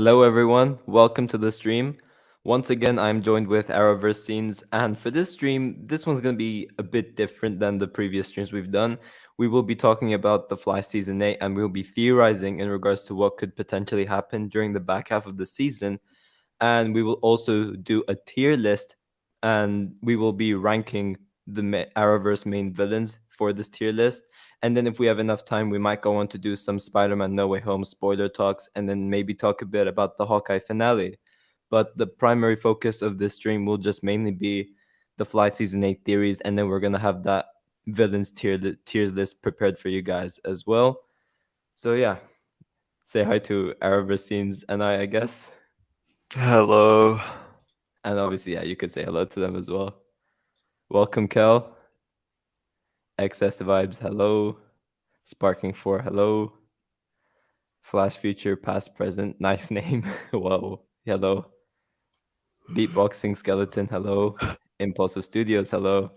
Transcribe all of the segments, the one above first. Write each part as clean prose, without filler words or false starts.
Hello, everyone. Welcome to the stream. Once again, I'm joined with Arrowverse scenes, and for this stream, this one's going to be a bit different than the previous streams we've done. We will be talking about The Fly Season 8, and we'll be theorizing in regards to what could potentially happen during the back half of the season. And we will also do a tier list, and we will be ranking the Arrowverse main villains for this tier list. And then if we have enough time, we might go on to do some Spider-Man No Way Home spoiler talks, and then maybe talk a bit about the Hawkeye finale. But the primary focus of this stream will just mainly be the Fly Season 8 theories, and then we're gonna have that villains tiers list prepared for you guys as well. So yeah, say hi to Arrowverse scenes and I guess. Hello. And obviously, yeah, you could say hello to them as well. Welcome, Kel. Excess Vibes, hello. Sparking 4, hello. Flash Future, Past Present, nice name. Whoa, hello. Beatboxing Skeleton, hello. Impulsive Studios, hello.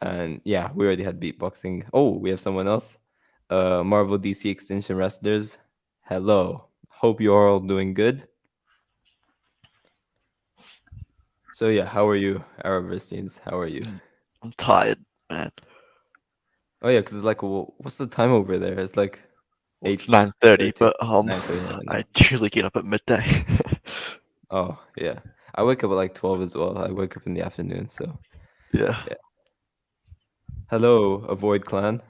And yeah, we already had beatboxing. Oh, we have someone else. Marvel DC Extinction Wrestlers, hello. Hope you're all doing good. So yeah, how are you, Arrowverse? How are you? I'm tired, man. Oh yeah, because it's like, what's the time over there? It's like Well, it's 9:30, 8:30, but 9:30 right I now. usually get up at midday. Oh yeah, I wake up at like 12 as well. I wake up in the afternoon, so Yeah. yeah. Hello, Avoid Clan.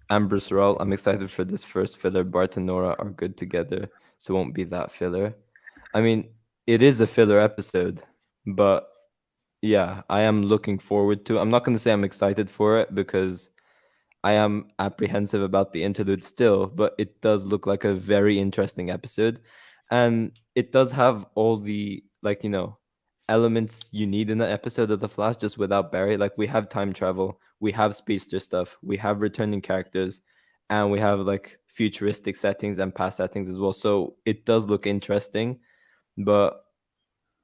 Amber Sorrel. I'm excited for this first filler. Bart and Nora are good together, so it won't be that filler. I mean, it is a filler episode, but yeah, I am looking forward to. I'm not going to say I'm excited for it because I am apprehensive about the interlude still, but it does look like a very interesting episode. And it does have all the, like, elements you need in an episode of The Flash just without Barry. Like, we have time travel, we have speedster stuff, we have returning characters, and we have like futuristic settings and past settings as well. So it does look interesting, but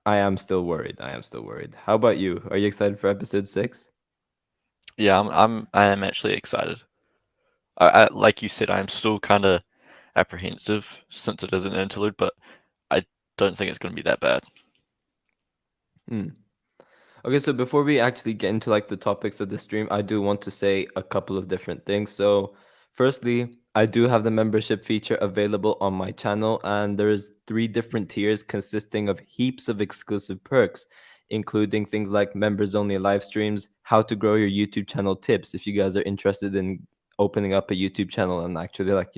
I am still worried. I am still worried. How about you? Are you excited for episode 6? Yeah, I am actually excited. Like you said, I'm still kind of apprehensive since it is an interlude, but I don't think it's going to be that bad. Hmm. Okay, so before we actually get into like the topics of the stream, I do want to say a couple of different things. So, firstly, I do have the membership feature available on my channel, and there's three different tiers consisting of heaps of exclusive perks, including things like members only live streams, how to grow your YouTube channel tips if you guys are interested in opening up a YouTube channel and actually like,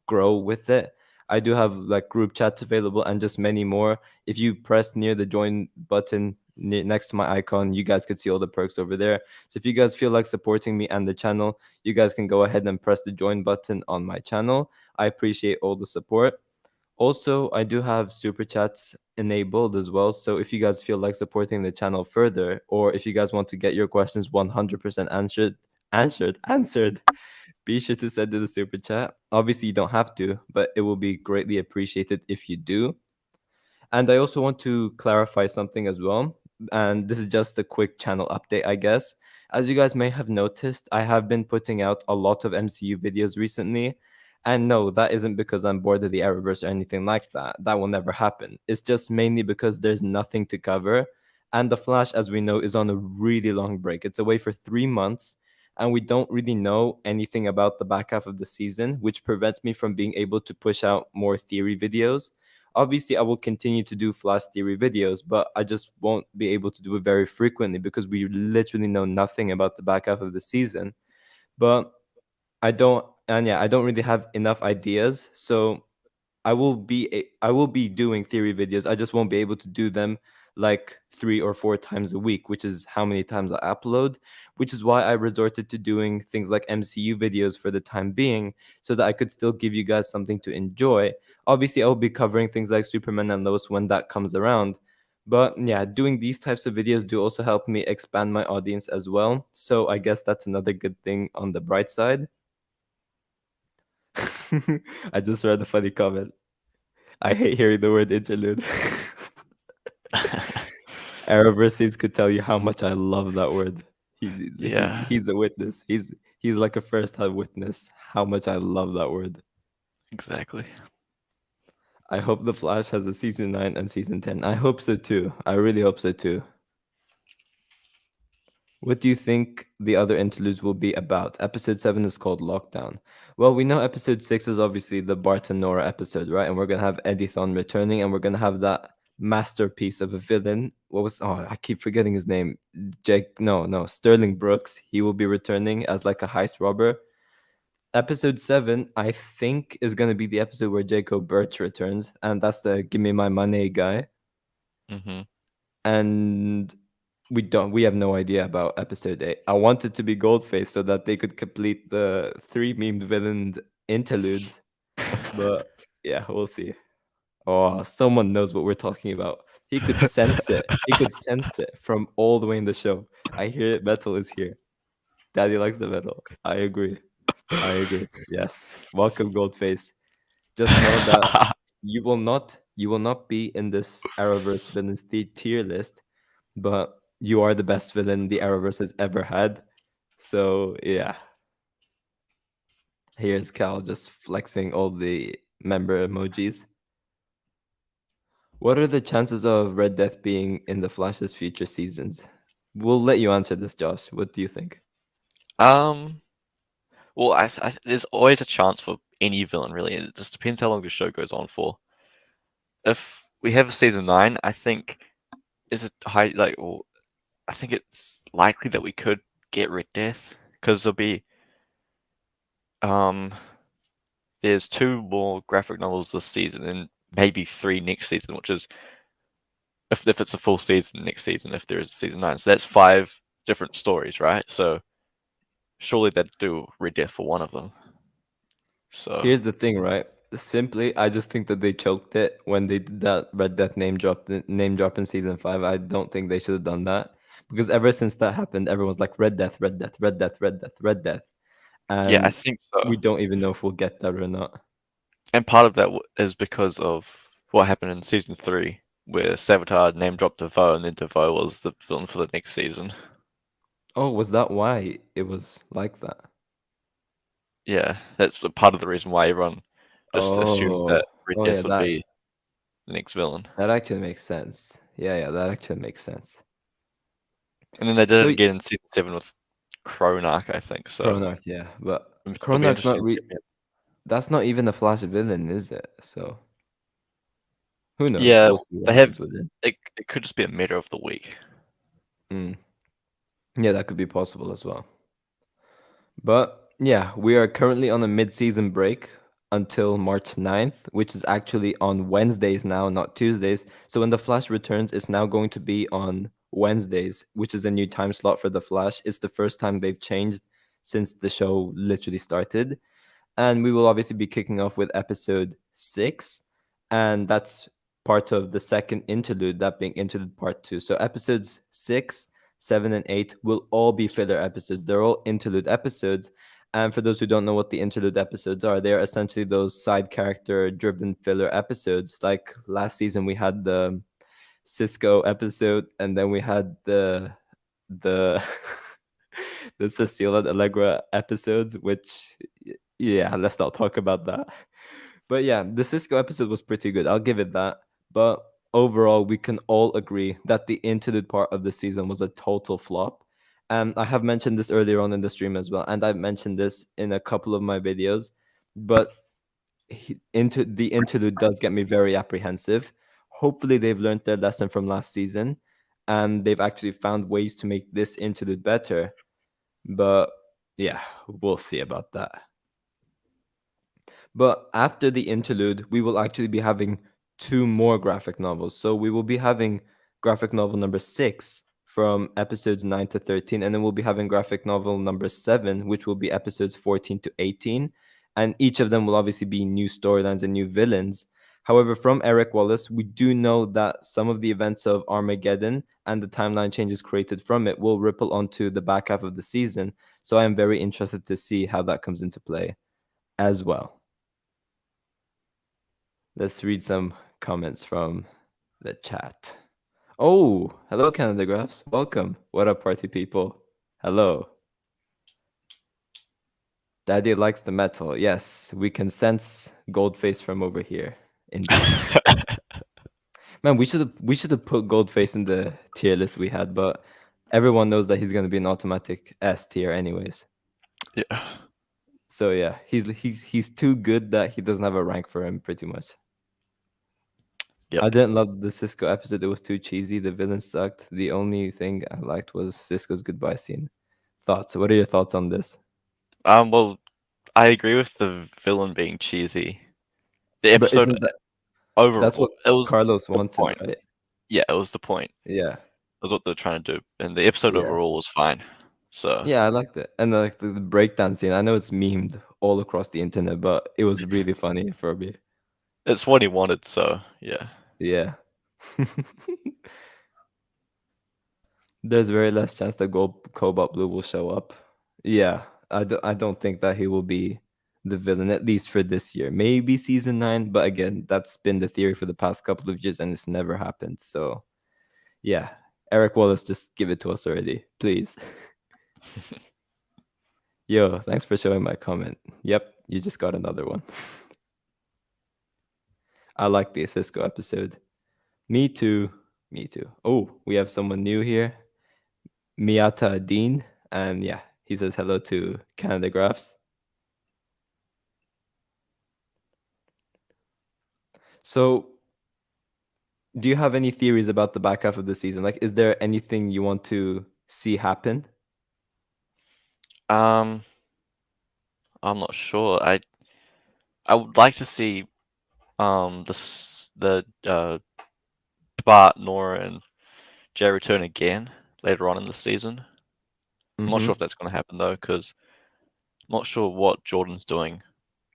grow with it. I do have like group chats available and just many more. If you press near the join button next to my icon, you guys could see all the perks over there. So if you guys feel like supporting me and the channel, you guys can go ahead and press the join button on my channel. I appreciate all the support. Also, I do have super chats enabled as well. So if you guys feel like supporting the channel further, or if you guys want to get your questions 100% answered, be sure to send in the super chat. Obviously, you don't have to, but it will be greatly appreciated if you do. And I also want to clarify something as well. And this is just a quick channel update, I guess. As you guys may have noticed, I have been putting out a lot of MCU videos recently. And no, that isn't because I'm bored of the Arrowverse or anything like that. That will never happen. It's just mainly because there's nothing to cover. And The Flash, as we know, is on a really long break. It's away for 3 months. And we don't really know anything about the back half of the season, which prevents me from being able to push out more theory videos. Obviously, I will continue to do Flash theory videos, but I just won't be able to do it very frequently because we literally know nothing about the back half of the season. But I don't really have enough ideas. So I will be doing theory videos. I just won't be able to do them like 3 or 4 times a week, which is how many times I upload, which is why I resorted to doing things like MCU videos for the time being, so that I could still give you guys something to enjoy. Obviously, I'll be covering things like Superman and Lois when that comes around. But yeah, doing these types of videos do also help me expand my audience as well. So I guess that's another good thing on the bright side. I just read a funny comment. I hate hearing the word interlude. Arrowverse could tell you how much I love that word. Yeah, He's a witness. He's like a first-hand witness how much I love that word. exactly. I hope the Flash has a season 9 and season 10. I hope so too. I really hope so too. What do you think the other interludes will be about? Episode 7 is called Lockdown. Well, we know episode 6 is obviously the Bart and Nora episode, right? And we're going to have Eddie Thawne returning, and we're going to have that masterpiece of a villain. What was, oh, I keep forgetting his name. Jake, no, Sterling Brooks. He will be returning as like a heist robber. Episode 7, I think, is going to be the episode where Jacob Birch returns, and that's the Give Me My Money guy. Mm-hmm. And we have no idea about episode 8. I want it to be Goldface so that they could complete the 3 memed villain interludes, but yeah, we'll see. Oh, someone knows what we're talking about. He could sense it. He could sense it from all the way in the show. I hear it. Metal is here. Daddy likes the metal. I agree. I agree. Yes. Welcome, Goldface. Just know that you will not be in this Arrowverse villains tier list, but you are the best villain the Arrowverse has ever had. So yeah, here's Cal just flexing all the member emojis. What are the chances of Red Death being in the Flash's future seasons? We'll let you answer this, Josh. What do you think? Um, well, there's always a chance for any villain, really. It just depends how long the show goes on for. If we have a season 9, I think is it high like well, I think it's likely that we could get Red Death because um there's 2 more graphic novels this season and maybe 3 next season, which is if it's a full season next season, if there is a season 9. So that's 5 different stories, right? So surely they'd do Red Death for one of them. So Here's the thing, right? Simply, I just think that they choked it when they did that Red Death name drop in season 5. I don't think they should have done that because ever since that happened, everyone's like Red Death, Red Death, Red Death, Red Death, Red Death, yeah, I and think we so. don't even know if we'll get that or not. And part of that is because of what happened in season 3, where Savitar name dropped DeVoe, and then DeVoe was the villain for the next season. Oh, was that why it was like that? Yeah, that's part of the reason why everyone just assumed Oh, that Red oh yeah, Death would that be the next villain. that actually makes sense. Yeah, that actually makes sense. And then they did So it again in season 7 with Cronarch, I think. So Cronarch, yeah, but it'll be Cronarch's not interesting to see. that's not even a Flash villain, is it? So who knows? Yeah, We'll see what they have happens with it. it could just be a matter of the week. Mm. Yeah, that could be possible as well. But yeah, we are currently on a mid-season break until March 9th, which is actually on Wednesdays now, not Tuesdays. So when The Flash returns, it's now going to be on Wednesdays, which is a new time slot for The Flash. It's the first time they've changed since the show literally started. And we will obviously be kicking off with episode 6, and that's part of the second interlude, that being interlude part 2. So episodes 6, 7, and 8 will all be filler episodes. They're all interlude episodes. And for those who don't know what the interlude episodes are, they are essentially those side character driven filler episodes. Like last season, we had the Cisco episode, and then we had the the Cecilia and Allegra episodes, which yeah, let's not talk about that. But yeah, the Cisco episode was pretty good. I'll give it that. But overall, we can all agree that the interlude part of the season was a total flop. And I have mentioned this earlier on in the stream as well, and I've mentioned this in a couple of my videos. But into the interlude does get me very apprehensive. Hopefully, they've learned their lesson from last season, and they've actually found ways to make this interlude better. But yeah, we'll see about that. But after the interlude, we will actually be having 2 more graphic novels. So we will be having graphic novel number 6 from episodes 9 to 13, and then we'll be having graphic novel number 7, which will be episodes 14 to 18. And each of them will obviously be new storylines and new villains. However, from Eric Wallace, we do know that some of the events of Armageddon and the timeline changes created from it will ripple onto the back half of the season. So I am very interested to see how that comes into play as well. Let's read some comments from the chat. Oh, hello, Canada Graphs. Welcome. What up, party people? Hello. Daddy likes the metal. Yes, we can sense Goldface from over here. Indeed. Man, we should have put Goldface in the tier list we had, but everyone knows that he's gonna be an automatic S tier anyways. Yeah. So yeah, he's too good that he doesn't have a rank for him pretty much. I Yep. didn't love the Cisco episode. It was too cheesy. The villain sucked. The only thing I liked was Cisco's goodbye scene. Thoughts? What are your thoughts on this? Well, I agree with the villain being cheesy. The But episode isn't that's overall, what it was Carlos the wanted, point. right? Yeah, it was the point. Yeah. It was what they're trying to do, and the episode Yeah. overall was fine. So Yeah, I liked it. And like the breakdown scene, I know it's memed all across the internet, but it was really funny for me. it's what he wanted. So yeah. Yeah. There's very less chance that Gold Cobalt Blue will show up. Yeah, I don't think that he will be the villain, at least for this year. Maybe season 9, but again, that's been the theory for the past couple of years and it's never happened. So, yeah, Eric Wallace, just give it to us already, please. Yo, thanks for showing my comment. Yep, you just got another one. I like the Cisco episode. Me too. Me too. Oh, we have someone new here. Miata Dean. And yeah, he says hello to Canada Graphs. So, do you have any theories about the back half of the season? Like, is there anything you want to see happen? Um, I'm not sure. I would like to see the Bart, Nora, and Jay return again later on in the season. I'm not Mm-hmm. sure if that's going to happen though, because I'm not sure what Jordan's doing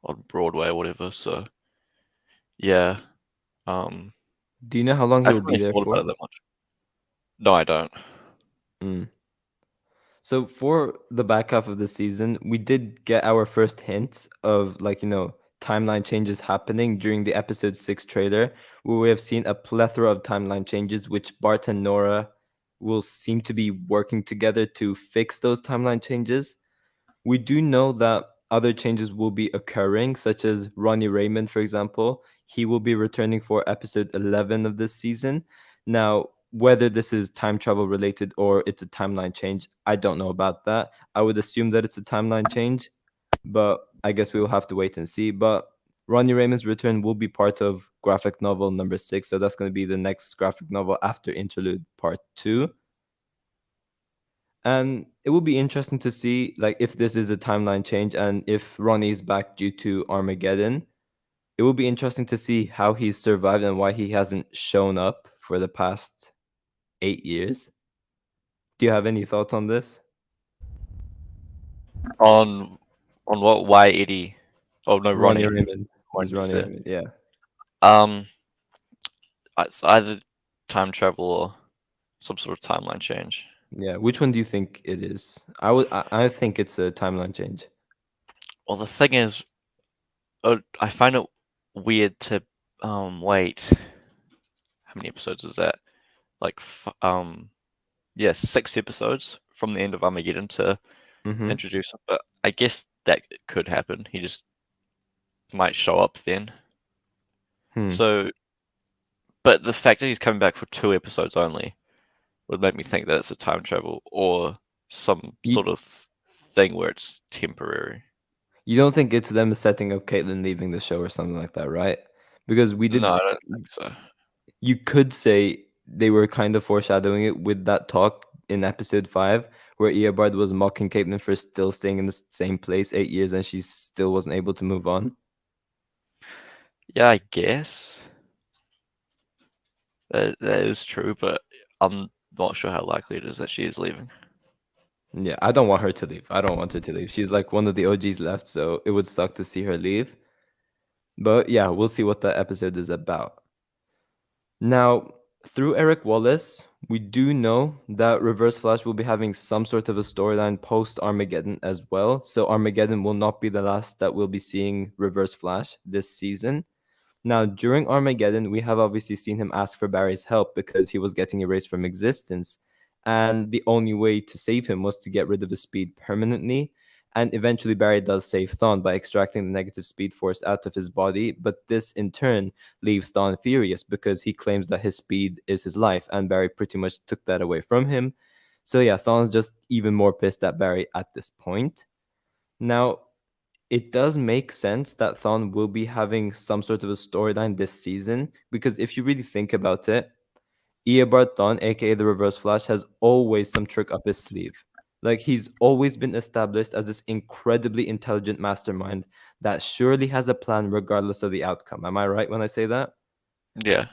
on Broadway or whatever. So yeah, um, Do you know how long I he will haven't be really there thought about for? it that much. No, I don't. Mm. So for the back half of the season, we did get our first hints of like, timeline changes happening during the episode 6 trailer, where we have seen a plethora of timeline changes, which Bart and Nora will seem to be working together to fix those timeline changes. We do know that other changes will be occurring, such as Ronnie Raymond, for example. He will be returning for episode 11 of this season. Now, whether this is time travel related or it's a timeline change, I don't know about that. I would assume that it's a timeline change, but I guess we will have to wait and see. But Ronnie Raymond's return will be part of graphic novel number 6. So that's going to be the next graphic novel after Interlude Part 2. And it will be interesting to see like if this is a timeline change and if Ronnie is back due to Armageddon. It will be interesting to see how he's survived and why he hasn't shown up for the past 8 years. Do you have any thoughts on this? On what? Why Eddie? Oh no, Ronnie Ronnie. Raymond. Why Just did you Ronnie say? Raymond, yeah. Um, it's either time travel or some sort of timeline change. Yeah. Which one do you think it is? I think it's a timeline change. Well, the thing is, I find it weird to wait. How many episodes is that? Like yeah, 6 episodes from the end of Armageddon to Mm-hmm. introduce him. But I guess that could happen. He just might show up then. Hmm. So, but the fact that he's coming back for 2 episodes only would make me think that it's a time travel or some You, sort of thing where it's temporary. you don't think it's them setting up Caitlyn leaving the show or something like that, right? Because we No, did I don't think so. you could say they were kind of foreshadowing it with that talk in episode 5 where Eobard was mocking Caitlyn for still staying in the same place 8 years and she still wasn't able to move on. Yeah, I guess that is true, but I'm not sure how likely it is that she is leaving. Yeah, I don't want her to leave. I don't want her to leave. She's like one of the OGs left, so it would suck to see her leave. But yeah, we'll see what that episode is about. Now, through Eric Wallace, we do know that Reverse Flash will be having some sort of a storyline post Armageddon as well. So Armageddon will not be the last that we'll be seeing Reverse Flash this season. Now, during Armageddon, we have obviously seen him ask for Barry's help because he was getting erased from existence. And the only way to save him was to get rid of his speed permanently. And eventually, Barry does save Thawne by extracting the negative speed force out of his body. But this, in turn, leaves Thawne furious because he claims that his speed is his life, and Barry pretty much took that away from him. So, yeah, Thawne's just even more pissed at Barry at this point. Now, it does make sense that Thawne will be having some sort of a storyline this season because if you really think about it, Eobard Thawne, aka the Reverse Flash, has always some trick up his sleeve. Like he's always been established as this incredibly intelligent mastermind that surely has a plan regardless of the outcome. Am I right when I say that? Yeah.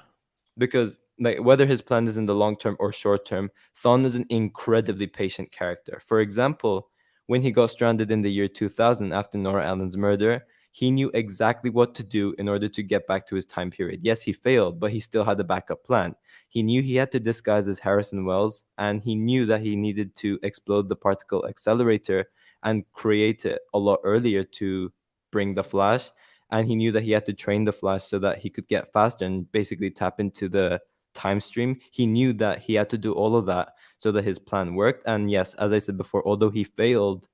Because like whether his plan is in the long term or short term, Thawne is an incredibly patient character. For example, when he got stranded in the year 2000 after Nora Allen's murder, he knew exactly what to do in order to get back to his time period. Yes, he failed, but he still had a backup plan. He knew he had to disguise as Harrison Wells, and he knew that he needed to explode the particle accelerator and create it a lot earlier to bring the Flash, and he knew that he had to train the Flash so that he could get faster and basically tap into the time stream. He knew that he had to do all of that so that his plan worked. And yes, as I said before, although he failed,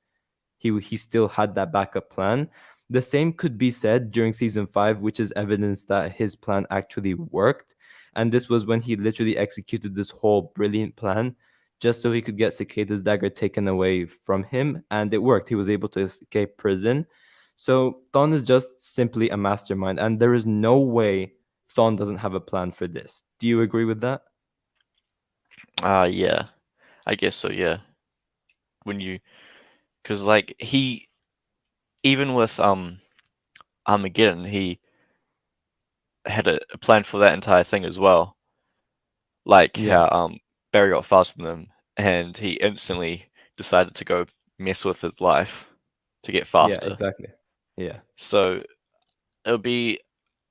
he still had that backup plan. The same could be said during season 5, which is evidence that his plan actually worked. And this was when he literally executed this whole brilliant plan just so he could get Cicada's dagger taken away from him. And it worked. He was able to escape prison. So Thawne is just simply a mastermind. And there is no way Thawne doesn't have a plan for this. Do you agree with that? Yeah. I guess so, yeah. When you, because like he, even with Armageddon, he had a plan for that entire thing as well. Like Yeah. how Barry got faster than him, and he instantly decided to go mess with his life to get Yeah, faster. exactly. Yeah. So it would be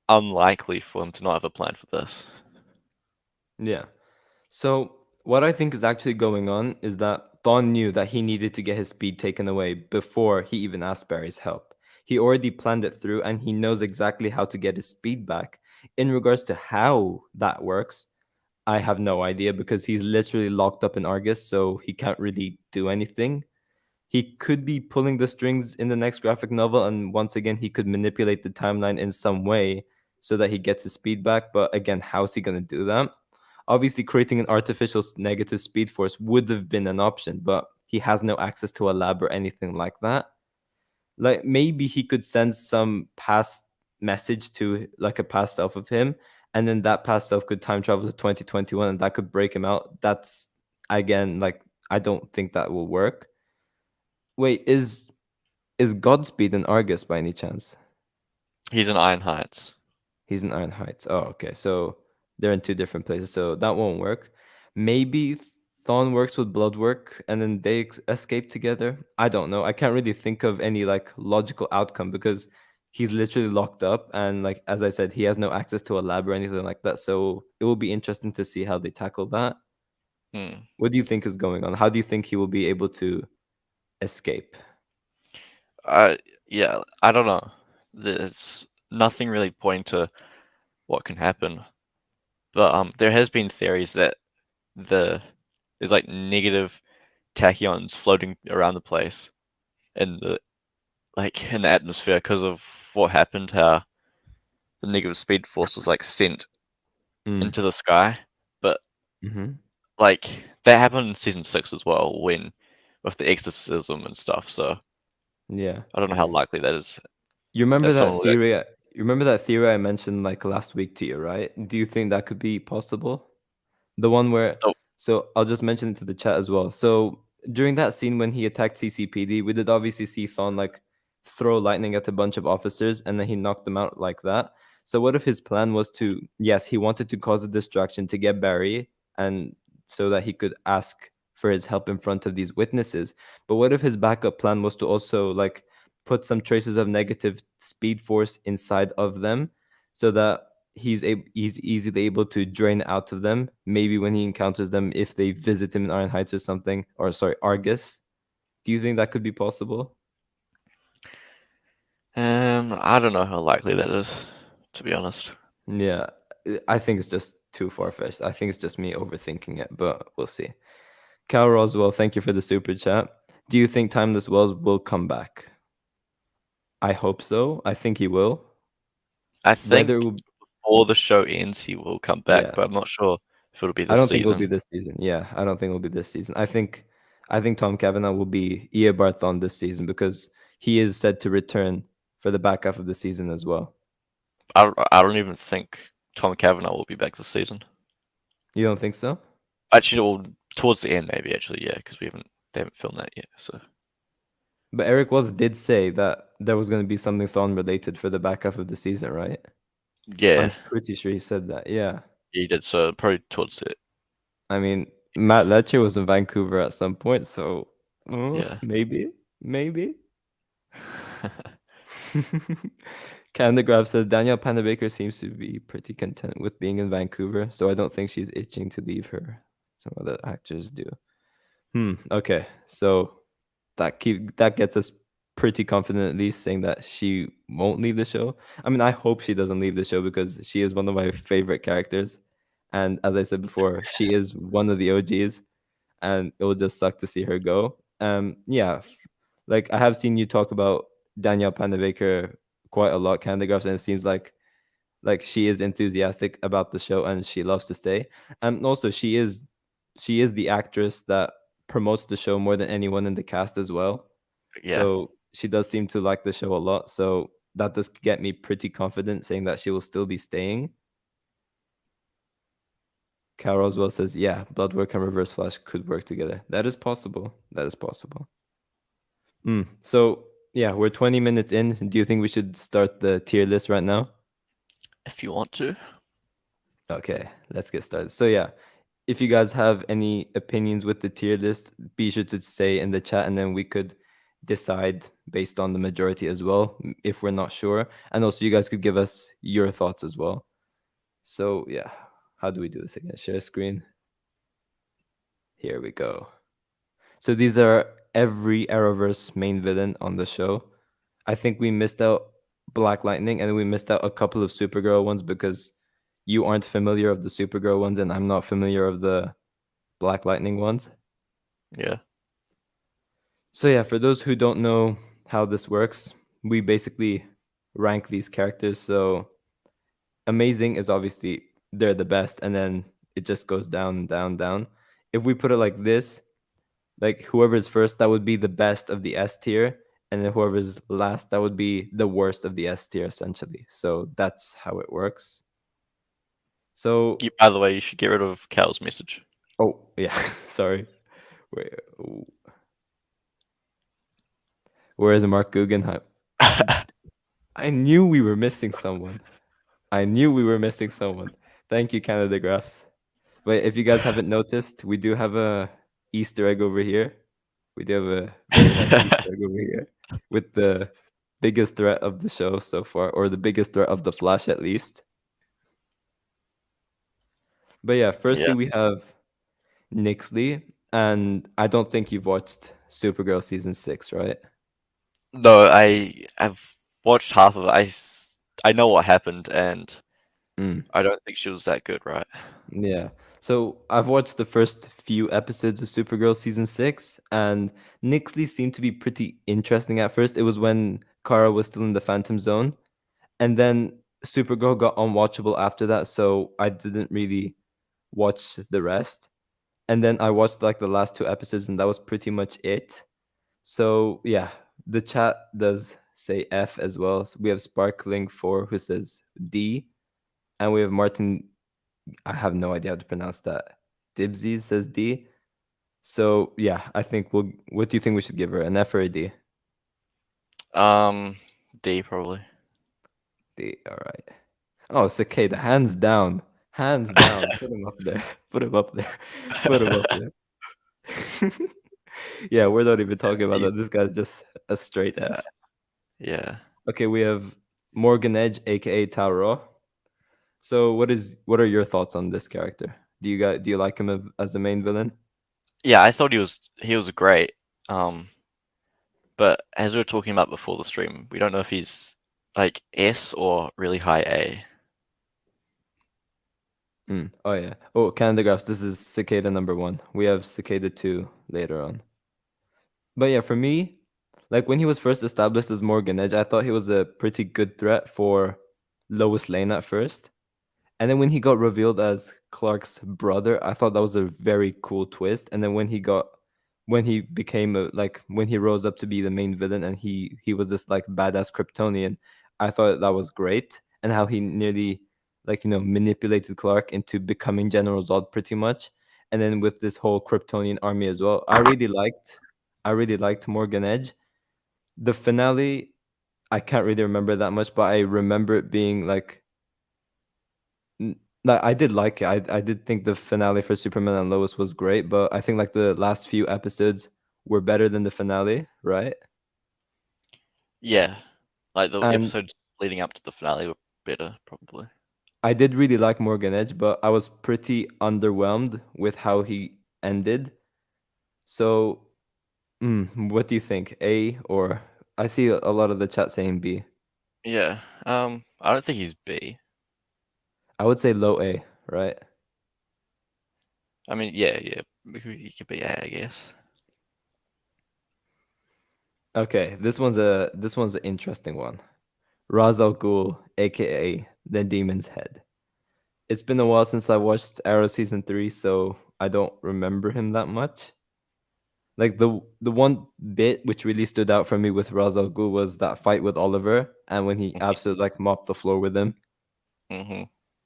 unlikely for him to not have a plan for this. Yeah. So, what I think is actually going on is that Thawne knew that he needed to get his speed taken away before he even asked Barry's help. He already planned it through and he knows exactly how to get his speed back. In regards to how that works, I have no idea because he's literally locked up in Argus, so he can't really do anything. He could be pulling the strings in the next graphic novel, and once again, he could manipulate the timeline in some way so that he gets his speed back. But again, how's he going to do that? Obviously, creating an artificial negative speed force would have been an option, but he has no access to a lab or anything like that. Like maybe he could send some past message to like a past self of him, and then that past self could time travel to 2021, and that could break him out. That's again like I don't think that will work. Wait, is Godspeed in Argus by any chance? He's in Iron Heights. He's in Iron Heights. Oh, okay. So they're in two different places. So that won't work. Maybe Thawne works with Bloodwork and then they escape together. I don't know. I can't really think of any like logical outcome because he's literally locked up and like as I said, he has no access to a lab or anything like that. So it will be interesting to see how they tackle that. Hmm. What do you think is going on? How do you think he will be able to escape? Uh, yeah, I don't know. There's nothing really pointing to what can happen, but there has been theories that the there's like negative tachyons floating around the place in the in the atmosphere because of what happened. How the negative speed force was like sent Mm. into the sky, but Hmm. like that happened in season 6 as well when with the exorcism and stuff. So Yeah. I don't know how likely that is You remember that that someone would. theory? You remember that theory I mentioned like last week to you, right? Do you think that could be possible? The one where, Oh, so I'll just mention it to the chat as well. So during that scene when he attacked CCPD, we did obviously see Thawne like throw lightning at a bunch of officers and then he knocked them out like that. So what if his plan was to, yes, he wanted to cause a distraction to get Barry and so that he could ask for his help in front of these witnesses. But what if his backup plan was to also like put some traces of negative speed force inside of them so that he's easily able to drain out of them. Maybe when he encounters them, if they visit him in Iron Heights or something, or sorry, Argus. Do you think that could be possible? I don't know how likely that is, to be honest. Yeah, I think it's just too far fetched. I think it's just me overthinking it, but we'll see. Cal Roswell, thank you for the super chat. Do you think Timeless Wells will come back? I hope so. I think he will. I Whether it think will, before the show ends, he will come back, yeah, but I'm not sure if it'll be I this don't think it'll be season. this season. Yeah, I don't think it'll be this season. I think Tom Cavanaugh will be Bart Thawne this season because he is said to return for the back half of the season as well. I don't even think Tom Cavanaugh will be back this season. You don't think so? Actually, well, towards the end, maybe actually, yeah, because they haven't filmed that yet. So But Eric Wells did say that there was going to be something Thawne related for the back half of the season, right? yeah, I'm pretty sure he said that. Yeah. he did. So probably towards it. I mean, Matt Lecter was in Vancouver at some point, so Yeah, maybe, maybe. Candagraph says Danielle Panabaker seems to be pretty content with being in Vancouver, so I don't think she's itching to leave her. Some other actors do. Okay, so that gets us pretty confident at least saying that she won't leave the show. I mean, I hope she doesn't leave the show because she is one of my favorite characters, and as I said before, she is one of the OGs, and it will just suck to see her go. Yeah, like I have seen you talk about Danielle Panabaker quite a lot, Candygraphs, and it seems like she is enthusiastic about the show and she loves to stay. And also she is the actress that promotes the show more than anyone in the cast as well. yeah. So she does seem to like the show a lot. So that does get me pretty confident saying that she will still be staying. Cal Roswell says, yeah, Bloodwork and Reverse Flash could work together. That is possible. That is possible. So yeah, we're 20 minutes in. Do you think we should start the tier list right now? If you want to, Okay, let's get started. So yeah, if you guys have any opinions with the tier list, be sure to say in the chat, and then we could decide based on the majority as well, if we're not sure. And also, you guys could give us your thoughts as well. So yeah, how do we do this again? Share screen. Here we go. So these are every Arrowverse main villain on the show. I think we missed out Black Lightning, and we missed out a couple of Supergirl ones because you aren't familiar of the Supergirl ones, and I'm not familiar of the Black Lightning ones. yeah, So yeah, for those who don't know how this works, we basically rank these characters. So amazing is obviously they're the best, and then it just goes down, down, down. If we put it like this, like whoever's first, that would be the best of the S tier, and then whoever's last, that would be the worst of the S tier, essentially. So that's how it works. So, by the way, you should get rid of Cal's message. oh yeah, sorry. Wait, where is Mark Guggenheim? I knew we were missing someone. I knew we were missing someone. Thank you, Canada Graphs. But if you guys haven't noticed, we do have a Easter egg over here. We do have a very nice Easter egg over here with the biggest threat of the show so far, or the biggest threat of the Flash at least. But yeah, firstly Yeah. we have Nixley, and I don't think you've watched Supergirl season 6, right? No, I've watched half of it. I know what happened, and Mm. I don't think she was that good, right? Yeah. So I've watched the first few episodes of Supergirl season 6, and Nixley seemed to be pretty interesting at first. It was when Kara was still in the Phantom Zone, and then Supergirl got unwatchable after that, so I didn't really watch the rest. And then I watched like the last two episodes, and that was pretty much it. So yeah, the chat does say F as well. So we have Sparkling4 who says D, and we have Martin, I have no idea how to pronounce that. Dibsies says D. So yeah, I think we'll. What do you think we should give her? An F or a D? Um, D probably. D. All right. Oh, Cicada, hands down, hands down. Put him up there. Put him up there. Put him up there. Yeah, we're not even talking about that. This guy's just a straight F. Yeah. Okay, we have Morgan Edge, aka Taro. So, what are your thoughts on this character? Do you like him as the main villain? Yeah, I thought he was great. Um, but as we were talking about before the stream, we don't know if he's like S or really high A. Oh yeah. Oh, Canada Graphs. This is Cicada number 1. We have Cicada 2 later on. But yeah, for me, like when he was first established as Morgan Edge, I thought he was a pretty good threat for Lois Lane at first. And then when he got revealed as Clark's brother, I thought that was a very cool twist. And then when he became when he rose up to be the main villain and he was this like badass Kryptonian, I thought that was great. And how he nearly manipulated Clark into becoming General Zod pretty much. And then with this whole Kryptonian army as well, I really liked Morgan Edge. The finale, I can't really remember that much, but I remember it being like I did like it. I did think the finale for Superman and Lois was great, but I think like the last few episodes were better than the finale, right? Yeah, like the And episodes leading up to the finale were better, probably. I did really like Morgan Edge, but I was pretty underwhelmed with how he ended. So, what do you think? A or I see a lot of the chat saying B. Yeah. I don't think he's B. I would say low A, right? I mean, yeah, yeah, he could be A, I guess. Okay, this one's an interesting one. Ra's al Ghul, aka the Demon's Head. It's been a while since I watched Arrow season 3, so I don't remember him that much. Like the one bit which really stood out for me with Ra's al Ghul was that fight with Oliver, and when he absolutely like mopped the floor with him. Mm-hmm.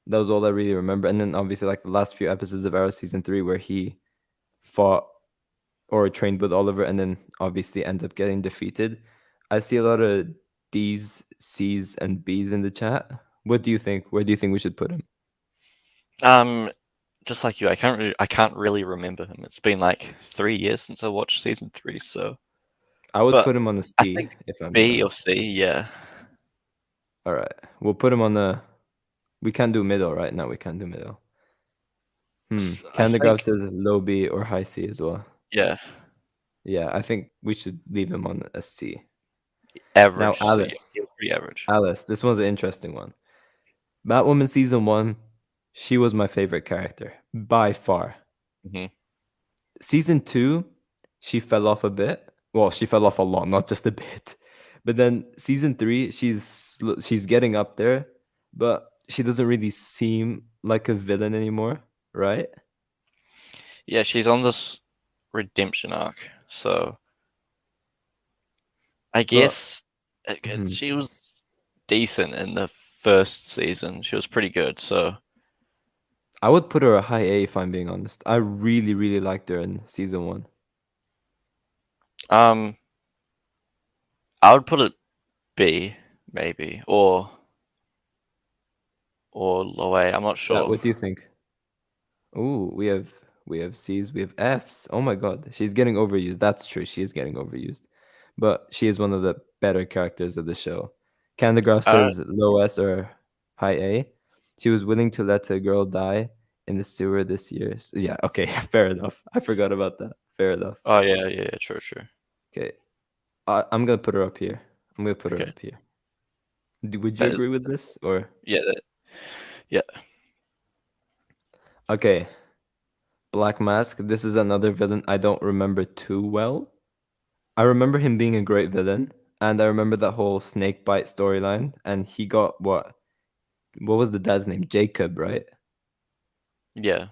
That was all I really remember. And then obviously like the last few episodes of Arrow season 3 where he fought or trained with Oliver and then obviously ends up getting defeated. I see a lot of D's, C's, and B's in the chat. What do you think? Where do you think we should put him? Um, just like you, I can't really remember him. It's been like 3 years since I watched season 3, so. I would But put him on a I C think if I'm being B or honest. C, yeah. All right. We'll put him on the. We can't do middle, right? No, we can't do middle. I Candagraph think, says low B or high C as well. yeah, Yeah, I think we should leave him on a C. Now, average C. He Alice. was pretty average. Alice, this one's an interesting one. Batwoman season 1, she was my favorite character by far. Hmm. Season 2, she fell off a bit. Well, she fell off a lot, not just a bit. But then season 3, she's getting up there, but she doesn't really seem like a villain anymore, right? Yeah, she's on this redemption arc, so I But guess mhm, she was decent in the first season. She was pretty good, so I would put her a high A if I'm being honest. I really, really liked her in season 1. um, I would put it B maybe or low A. I'm not Yeah, sure. what do you think? Ooh, we have C's, we have F's. Oh my god, she's getting overused. That's true. She is getting overused, but she is one of the better characters of the show. Candagraph I don't. says low S or high A. She was willing to let a girl die in the sewer this year. Yeah, okay, fair enough. I forgot about that. Fair enough. Oh yeah, yeah, yeah, true, true. Okay, I'm gonna put her up here. I'm gonna put her Okay, up here. Would you that is agree with this or? yeah, yeah. Okay, Black Mask. This is another villain I don't remember too well. I remember him being a great villain, and I remember that whole snake bite storyline. And he got what? What was the dad's name? Jacob, right? Yeah,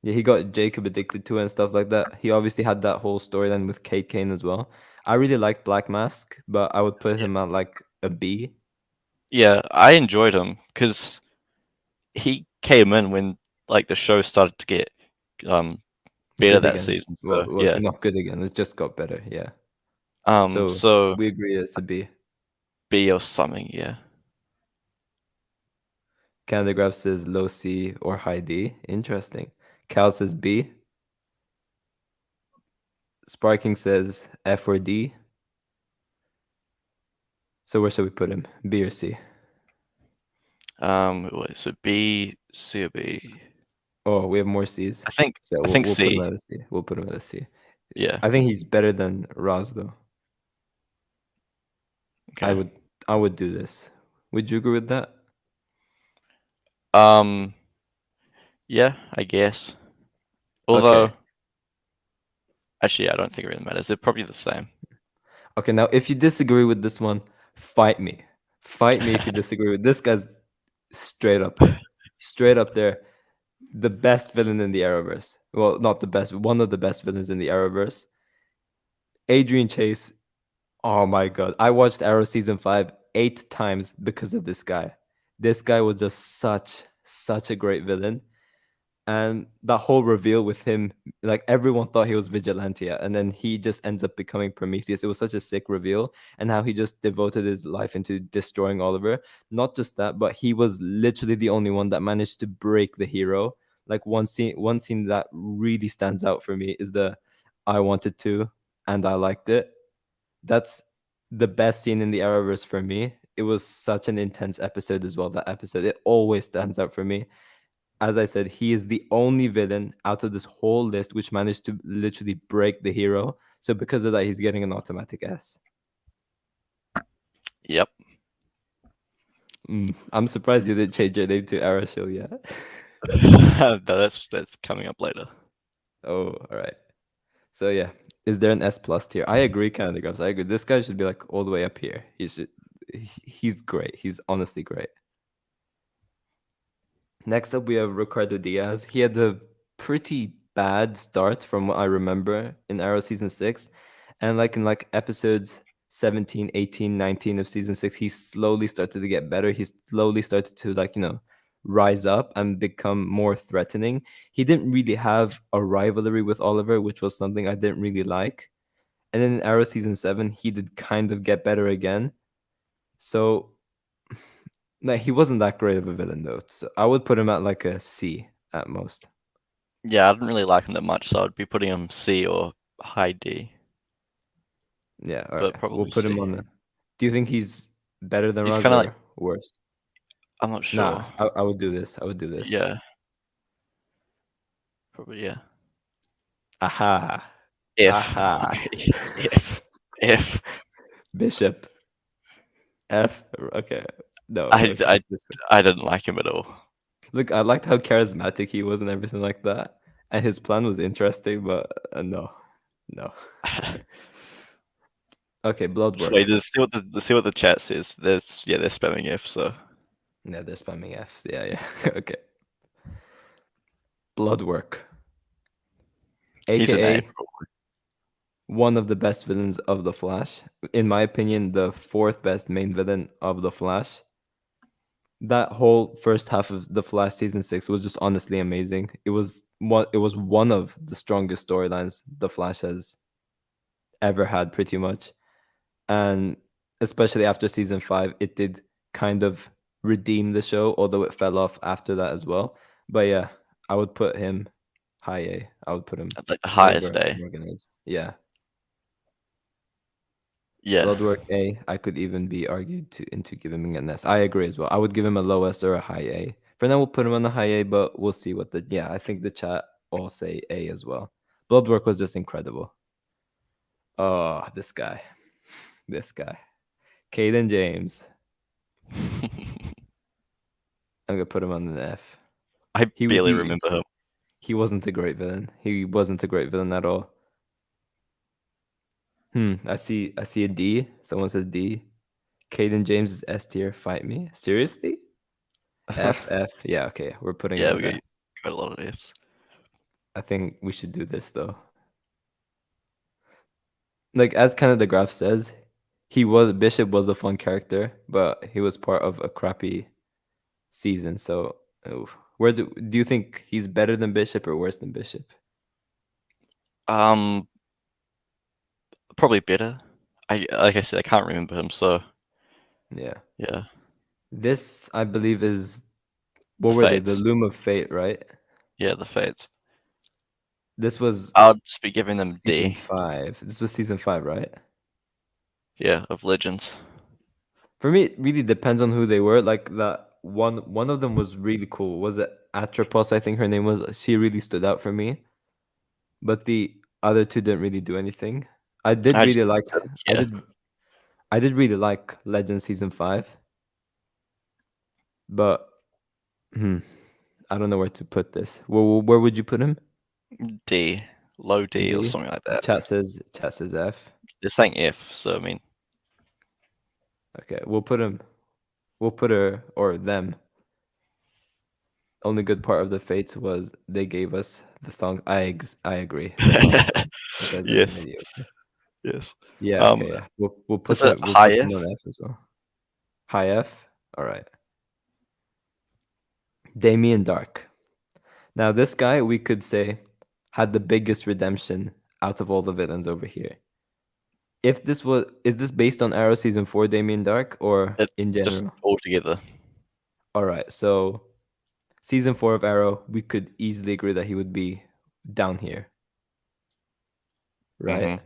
Yeah, he got Jacob addicted to it and stuff like that. He obviously had that whole storyline with Kate Kane as well. I really liked Black Mask, but I would put yeah, him at like a B. yeah. I enjoyed him because he came in when like the show started to get um better Good that again. season. Well, So well, yeah. not good again. It just got better. Yeah. Um, So so we agree it's a B. B or something. Yeah. Candagraph says low C or high D. Interesting. Cal says B. Sparking says F or D. So where should we put him? B or C? Wait, so B, C or B? Oh, we have more C's. So I we'll, think we'll put him C. at a C. We'll put him at a C. Yeah. I think he's better than Roz though. I Okay. would I would do this. Would you agree with that? Um, yeah, I guess. Okay. Although Actually, I don't think it really matters. They're probably the same. Okay, now if you disagree with this one, fight me. Fight me if you disagree with this guy's straight up there. Straight up there. The best villain in the Arrowverse. Well, not the best, one of the best villains in the Arrowverse. Adrian Chase. Oh my god. I watched Arrow season 5 8 times because of this guy. This guy was just such a great villain. And that whole reveal with him, like everyone thought he was Vigilante, and then he just ends up becoming Prometheus. It was such a sick reveal, and how he just devoted his life into destroying Oliver. Not just that, but he was literally the only one that managed to break the hero. Like one scene that really stands out for me is the "I wanted to and I liked it." That's the best scene in the Arrowverse for me. It was such an intense episode as well. That episode, it always stands out for me. As I said, he is the only villain out of this whole list which managed to literally break the hero. So because of that, he's getting an automatic S. Yep. I'm surprised you didn't change your name to Arashil yet. No, that's coming up later. Oh, all right. So yeah, is there an S plus tier? I agree, Canada Grabs. I agree. This guy should be like all the way up here. He's great. He's honestly great. Next up, we have Ricardo Diaz. He had a pretty bad start from what I remember in Arrow season 6. And like in like episodes 17, 18, 19 of season 6, he slowly started to get better. He slowly started to like, rise up and become more threatening. He didn't really have a rivalry with Oliver, which was something I didn't really like. And then in Arrow season 7, he did kind of get better again. So no, he wasn't that great of a villain though. So I would put him at like a C at most. Yeah, I didn't really like him that much, so I'd be putting him C or high D, Yeah, all but right. We'll probably put him C. on the. Do you think he's better than He's Raz kind of like, or worse? I'm not Nah, sure. I would do this. I would do this. Yeah, probably yeah. Aha. If, Aha. if, if Bishop. F. Okay. No, I, look. I, This guy. I didn't like him at all. Look, I liked how charismatic he was and everything like that. And his plan was interesting, but no. No. Okay, blood Wait, work. just see what the chat says. They're spamming F. So Yeah, they're spamming Fs. Yeah, yeah. Okay. Blood work. he's an A. AKA one of the best villains of The Flash. In my opinion, the fourth best main villain of The Flash. That whole first half of The Flash season 6 was just honestly amazing. It was one of the strongest storylines The Flash has ever had pretty much. And especially after season 5, it did kind of redeem the show, although it fell off after that as well. But yeah, I would put him high A. I would put him At like the highest over A. Morgan Age. Yeah. Yeah, Bloodwork A, I could even be argued to into giving him an S. I agree as well. I would give him a low S or a high A. For now, we'll put him on the high A, but we'll see what the yeah. I think the chat all say A as well. Bloodwork was just incredible. Oh, this guy, Caden James. I'm gonna put him on an F. I He barely he remember him. he wasn't a great villain. He wasn't a great villain at all. I see a D. Someone says D. Caden James is S tier. Fight me. Seriously? F F. Yeah, okay. We're putting him Yeah, on F. got a lot of Fs. I think we should do this though. Like as Canada Graph says, Bishop was a fun character, but he was part of a crappy season. So where do you think he's better than Bishop or worse than Bishop? Um, Probably better. Like I said, I can't remember him. So Yeah. yeah, This I believe is the what were they? The Fates. Loom of Fate, right? Yeah, the Fates. This was I'll just be giving them season D. 5. This was season 5, right? Yeah, of Legends. For me, it really depends on who they were. Like that one of them was really cool. Was it Atropos? I think her name was. She really stood out for me. But the other two didn't really do anything. I did I just really like. I yeah, did. I did really like Legend season 5, but hmm, I don't know where to put this. Where would you put him? D. low D or D. something like that. Chat says F. They're saying F, so I mean, Okay, we'll put her or them. Only good part of the fates was they gave us the thong. I agree. The thongs are better than yes, mediocre. yes. Yeah, Um, okay, yeah. We'll is put it them we'll high put them F? on F as well. High F. All right. Damien Dark. Now this guy we could say had the biggest redemption out of all the villains over here. If this was is this based on Arrow season 4 Damien Dark or It's in just general? all together. All right. So season 4 of Arrow, we could easily agree that he would be down here, right?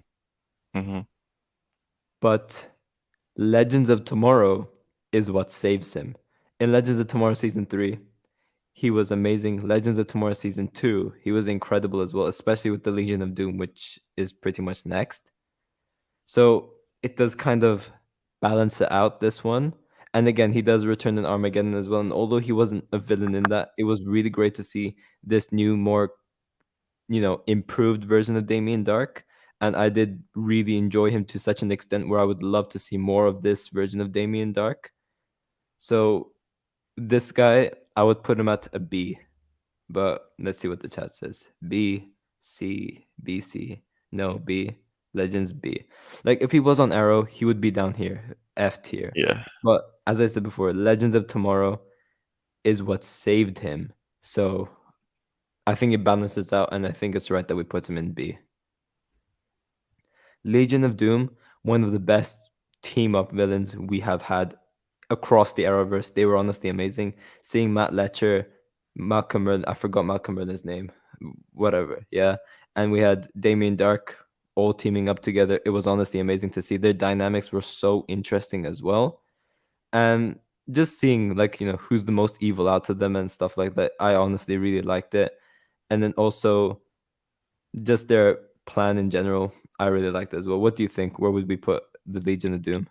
Mhm, mhm. But Legends of Tomorrow is what saves him. In Legends of Tomorrow season 3, he was amazing. Legends of Tomorrow season 2, he was incredible as well, especially with the Legion of Doom, which is pretty much next. So it does kind of balance it out this one. And again, he does return in Armageddon as well. And although he wasn't a villain in that, it was really great to see this new, more improved version of Damien Dark. And I did really enjoy him to such an extent where I would love to see more of this version of Damien Dark. So this guy, I would put him at a B. But let's see what the chat says. B, C, B, C. No, B. Legends B. Like if he was on Arrow, he would be down here, F tier. Yeah. But as I said before, Legends of Tomorrow is what saved him. So I think it balances out, and I think it's right that we put him in B. Legion of Doom, one of the best team up villains we have had across the Arrowverse. They were honestly amazing. Seeing Matt Letcher, Malcolm Merlin, I forgot Malcolm Merlin's name, whatever, yeah. And we had Damien Dark all teaming up together. It was honestly amazing to see. Their dynamics were so interesting as well. And just seeing, like, who's the most evil out of them and stuff like that, I honestly really liked it. And then also just their plan in general, I really liked as well. What do you think? Where would we put the Legion of Doom?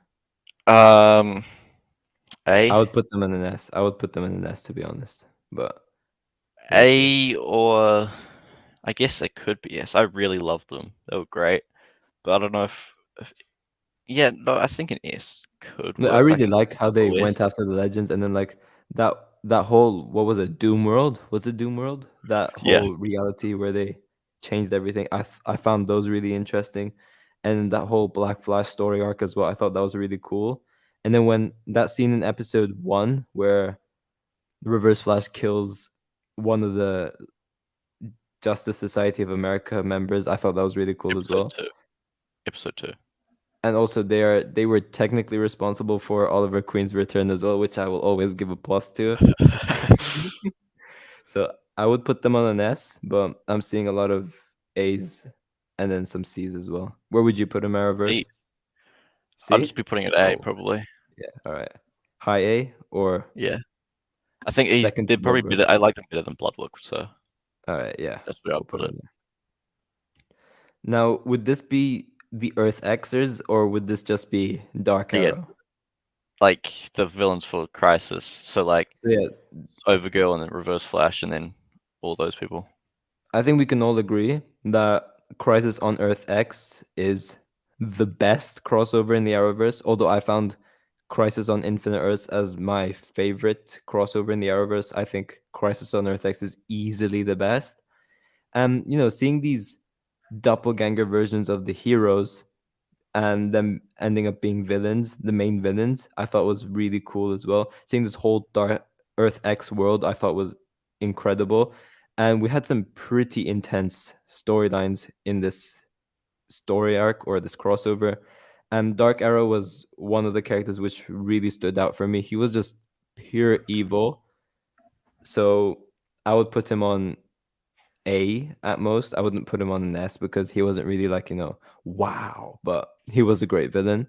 Um, I A, would put them in an S. I would put them in an S to be honest. But we'll see. A, or I guess it could be S. I really loved them. They were great, but I don't know if yeah, no, I think an S could No, I work, like really an like how they full S. went after the legends, and then like that that whole, what was it, Doom World? Was it Doom World? That Yeah, whole reality where they changed everything. I found those really interesting, and that whole Black Flash story arc as well. I thought that was really cool. And then when that scene in episode 1 where Reverse Flash kills one of the Justice Society of America members, I thought that was really cool as episode well. two. Episode two. And also they were technically responsible for Oliver Queen's return as well, which I will always give a plus to. So I would put them on an S, but I'm seeing a lot of A's and then some C's as well. Where would you put them, C. Arrowverse? I'll C? just be putting it A Oh, probably. yeah. All right. High A or Yeah, I think second they're to probably Bloodwork? better. I like them better than Bloodwork, so All right, yeah. that's where I'll We'll put put them it. there. Now, would this be the Earth Xers or would this just be Dark Yeah, Arrow? like the villains for Crisis. So like So yeah, Overgirl and then Reverse Flash and then all those people. I think we can all agree that Crisis on Earth X is the best crossover in the Arrowverse, although I found Crisis on Infinite Earths as my favorite crossover in the Arrowverse. I think Crisis on Earth X is easily the best. And, seeing these doppelganger versions of the heroes and them ending up being villains, the main villains, I thought was really cool as well. Seeing this whole Dark Earth X world, I thought was incredible. And we had some pretty intense storylines in this story arc or this crossover. And Dark Arrow was one of the characters which really stood out for me. He was just pure evil. So I would put him on A at most. I wouldn't put him on an S because he wasn't really like, wow, but he was a great villain.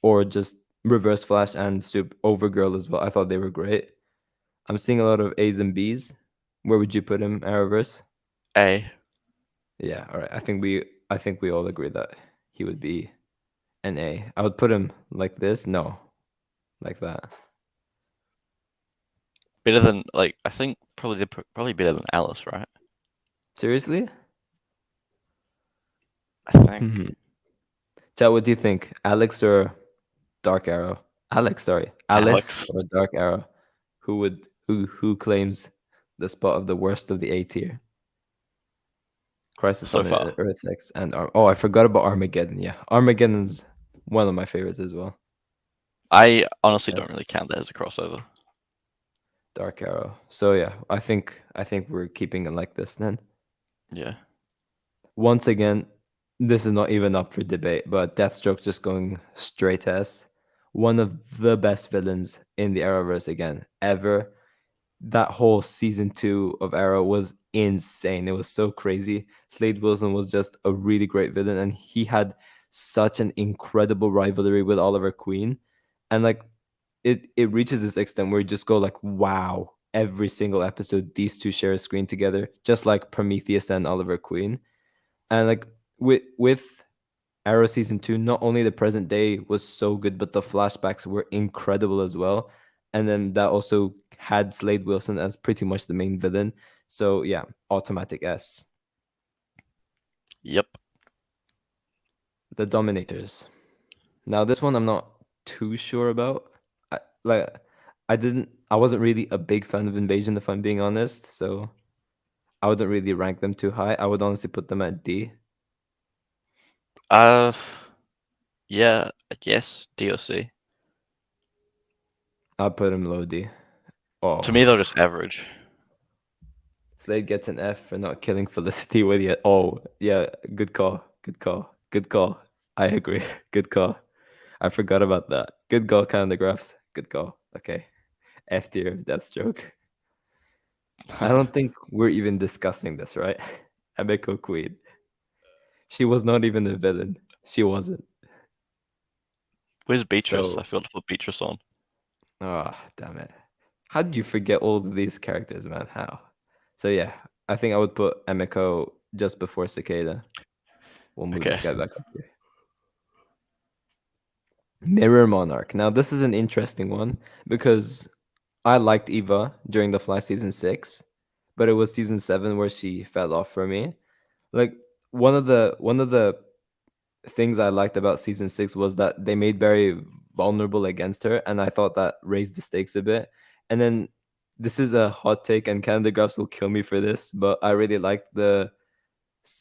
Or just Reverse Flash and Super Overgirl as well. I thought they were great. I'm seeing a lot of A's and B's. Where would you put him, Arrowverse? A. Yeah, all right. I think we all agree that he would be an A. I would put him like this. No, like that. Better than I think probably they're probably better than Alice, right? Seriously? think. Hmm. Chat, what do you think? Alex or Dark Arrow? Alex, sorry. Alice Alex, or Dark Arrow? Who claims the spot of the worst of the A tier? Crisis so on far. Earth X and oh, I forgot about Armageddon. Yeah, Armageddon's one of my favorites as well. I honestly don't Yes. really count that as a crossover. Dark Arrow. So yeah, I think we're keeping it like this then. Yeah. Once again, this is not even up for debate, but Deathstroke just going straight to S. One of the best villains in the Arrowverse again, ever. That whole season 2 of Arrow was insane. It was so crazy. Slade Wilson was just a really great villain, and he had such an incredible rivalry with Oliver Queen. And like it reaches this extent where you just go like, wow, every single episode, these two share a screen together, just like Prometheus and Oliver Queen. And like with Arrow season 2, not only the present day was so good, but the flashbacks were incredible as well. And then that also had Slade Wilson as pretty much the main villain. So yeah, automatic S. Yep. The Dominators. Now this one I'm not too sure about. I, like I wasn't really a big fan of Invasion if I'm being honest. So I wouldn't really rank them too high. I would honestly put them at D. Uh, yeah, I guess DLC. I'd put them low D. To Oh. me, they're just average. Slade gets an F for not killing Felicity with it. Oh, yeah, good call. Good call. Good call. I agree. Good call. I forgot about that. Good call, kind of the graphs. Good call. Okay. F tier, Deathstroke. I don't think we're even discussing this, right? Emiko Queen. She was not even a villain. She wasn't. Where's Beatrice? I So, forgot to put Beatrice on. damn it. How did you forget all of these characters, man? How? So, yeah, I think I would put Emiko just before Cicada. We'll move Okay. this guy back up here. Mirror Monarch. Now, this is an interesting one because I liked Eva during the Fly season 6, but it was season 7 where she fell off for me. Like one of the things I liked about season 6 was that they made Barry vulnerable against her, and I thought that raised the stakes a bit. And then this is a hot take, and Canada Graphs will kill me for this, but I really liked the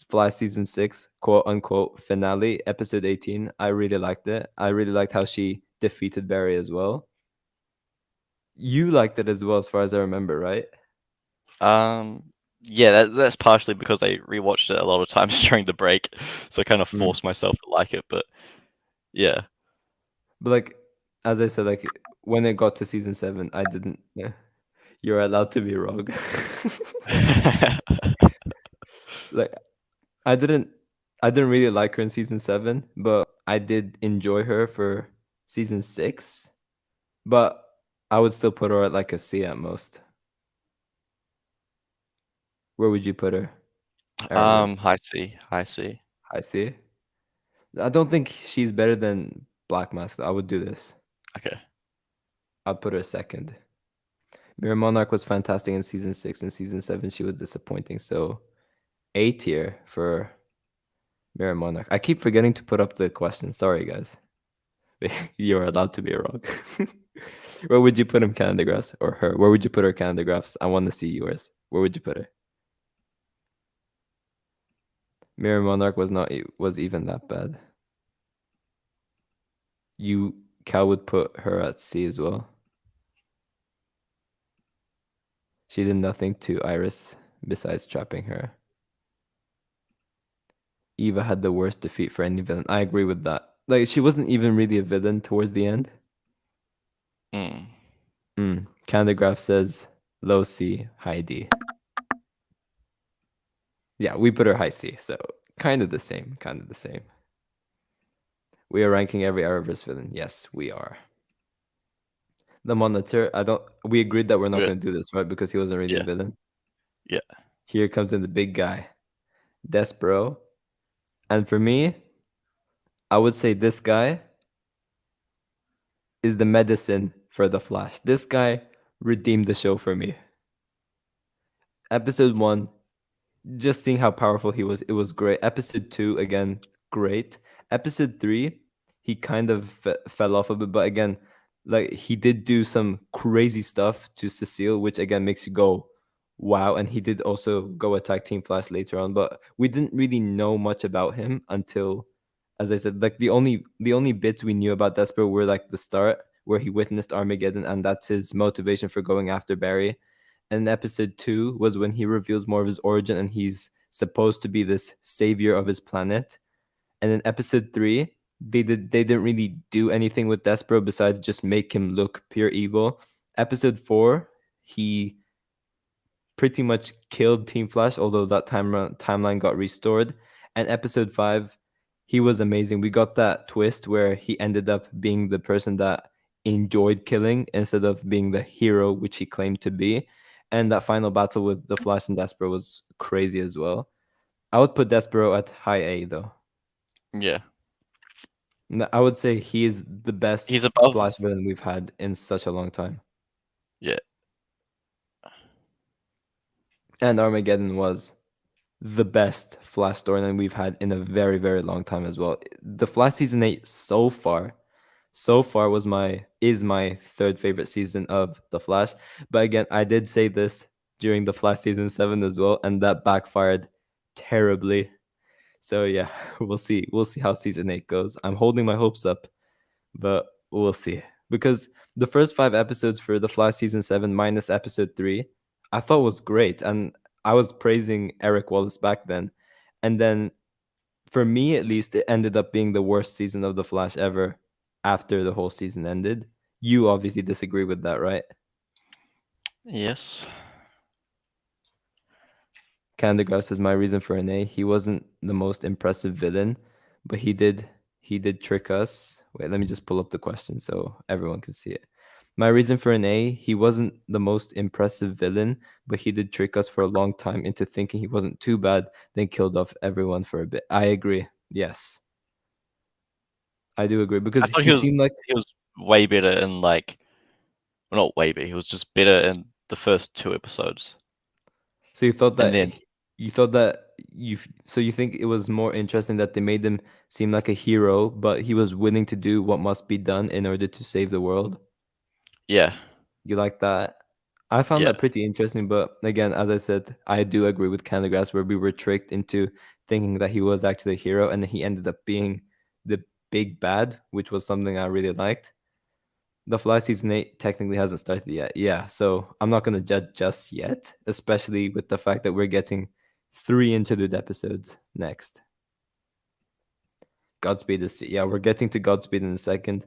Fly season 6 quote unquote finale episode 18. I really liked it. I really liked how she defeated Barry as well. You liked it as well, as far as I remember, right? Um, yeah, that's partially because I rewatched it a lot of times during the break, so I kind of Mm. forced myself to like it. But yeah. But like, as I said, like when it got to season 7, I didn't. You're allowed to be wrong. Like I didn't, I didn't really like her in season 7, but I did enjoy her for season 6. But I would still put her at like a C at most. Where would you put her? Arrowverse. High C, high C. I see. I don't think she's better than Black Mask. I would do this. Okay. I'd put her second. Mirror Monarch was fantastic in season 6. In season 7, she was disappointing. So A tier for Mirror Monarch. I keep forgetting to put up the question. Sorry, guys. You're allowed to be wrong. Where would you put him, Canada Graphs? Or her? Where would you put her, Canada Graphs? I want to see yours. Where would you put her? Mirror Monarch was even that bad. You Cal would put her at C as well. She did nothing to Iris besides trapping her. Eva had the worst defeat for any villain. I agree with that. Like she wasn't even really a villain towards the end. Mm. Canada Graph says low C, high D. Yeah, we put her high C, so kind of the same, kind of the same. We are ranking every Arrowverse villain. Yes, we are. The Monitor, I don't. We agreed that we're not Okay. going to do this, right? Because he wasn't really a Yeah. villain. Yeah. Here comes in the big guy, Despero. And for me, I would say this guy is the medicine for the Flash. This guy redeemed the show for me. Episode 1, just seeing how powerful he was, it was great. Episode 2, again, great. Episode 3, he kind of fell off a bit, but again, like he did do some crazy stuff to Cecile, which again makes you go, wow. And he did also go attack Team Flash later on, but we didn't really know much about him until, as I said, like the only bits we knew about Despero were like the start where he witnessed Armageddon, and that's his motivation for going after Barry. And episode 2 was when he reveals more of his origin, and he's supposed to be this savior of his planet. And in episode 3, they didn't really do anything with Despero besides just make him look pure evil. Episode 4, he pretty much killed Team Flash, although that timeline got restored. And episode 5, he was amazing. We got that twist where he ended up being the person that enjoyed killing instead of being the hero which he claimed to be. And that final battle with the Flash and Despero was crazy as well. I would put Despero at high A though. Yeah, I would say he is the best he's above. Flash villain we've had in such a long time. Yeah, And Armageddon was the best Flash storyline we've had in a very, very long time as well. The Flash season 8 so far is my third favorite season of The Flash. But again, I did say this during The Flash season 7 as well, and that backfired terribly. So yeah, we'll see. We'll see how season 8 goes. I'm holding my hopes up, but we'll see. Because the first 5 episodes for The Flash season 7 minus episode 3, I thought was great, and I was praising Eric Wallace back then. And then for me at least, it ended up being the worst season of The Flash ever after the whole season ended. You obviously disagree with that, right? yes. Candagrass is my reason for an A. He wasn't the most impressive villain, but he did trick us. Wait, let me just pull up the question so everyone can see it. My reason for an A, he wasn't the most impressive villain, but he did trick us for a long time into thinking he wasn't too bad, then killed off everyone for a bit. I agree. Yes. I do agree I because thought he seemed like, he was way better in like, well, not way better. He was just better in the first 2 episodes, so you thought and that then you thought that so you think it was more interesting that they made him seem like a hero, but he was willing to do what must be done in order to save the world. yeah, You like that? I found yeah, that pretty interesting, but again, as I said, I do agree with Candagrass where we were tricked into thinking that he was actually a hero, and he ended up being the big bad, which was something I really liked. The Fly season 8 technically hasn't started yet. Yeah, so I'm not gonna judge just yet, especially with the fact that we're getting 3 interlude episodes next. Godspeed is, yeah, we're getting to Godspeed in a second.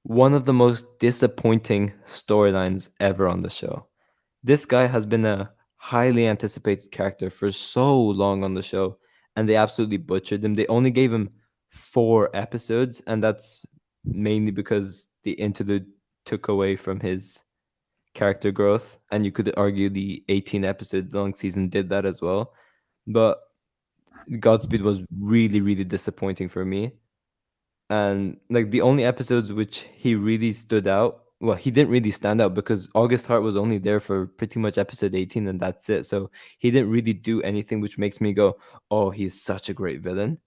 One of the most disappointing storylines ever on the show. This guy has been a highly anticipated character for so long on the show, and they absolutely butchered him. They only gave him 4 episodes, and that's mainly because the interlude took away from his character growth. And you could argue the 18 episode long season did that as well. But Godspeed was really, really disappointing for me. And like the only episodes which he really stood out, well, he didn't really stand out because August Hart was only there for pretty much episode 18, and that's it. So he didn't really do anything which makes me go, oh, he's such a great villain.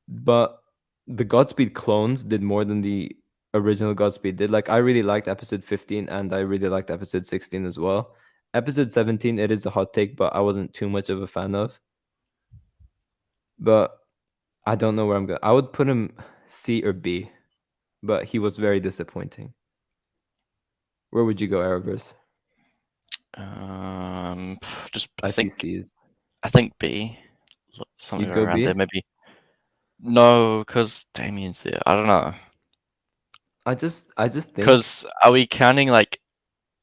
But the Godspeed clones did more than the original Godspeed did. Like I really liked episode 15, and I really liked episode 16 as well. Episode 17, it is a hot take, but I wasn't too much of a fan of. But I don't know where I'm going. I would put him C or B, but he was very disappointing. Where would you go, Arrowverse? um, just I see C's. I think B, something You'd go around there B? maybe. No, because Damien's there. I don't know. I just think Because are we counting like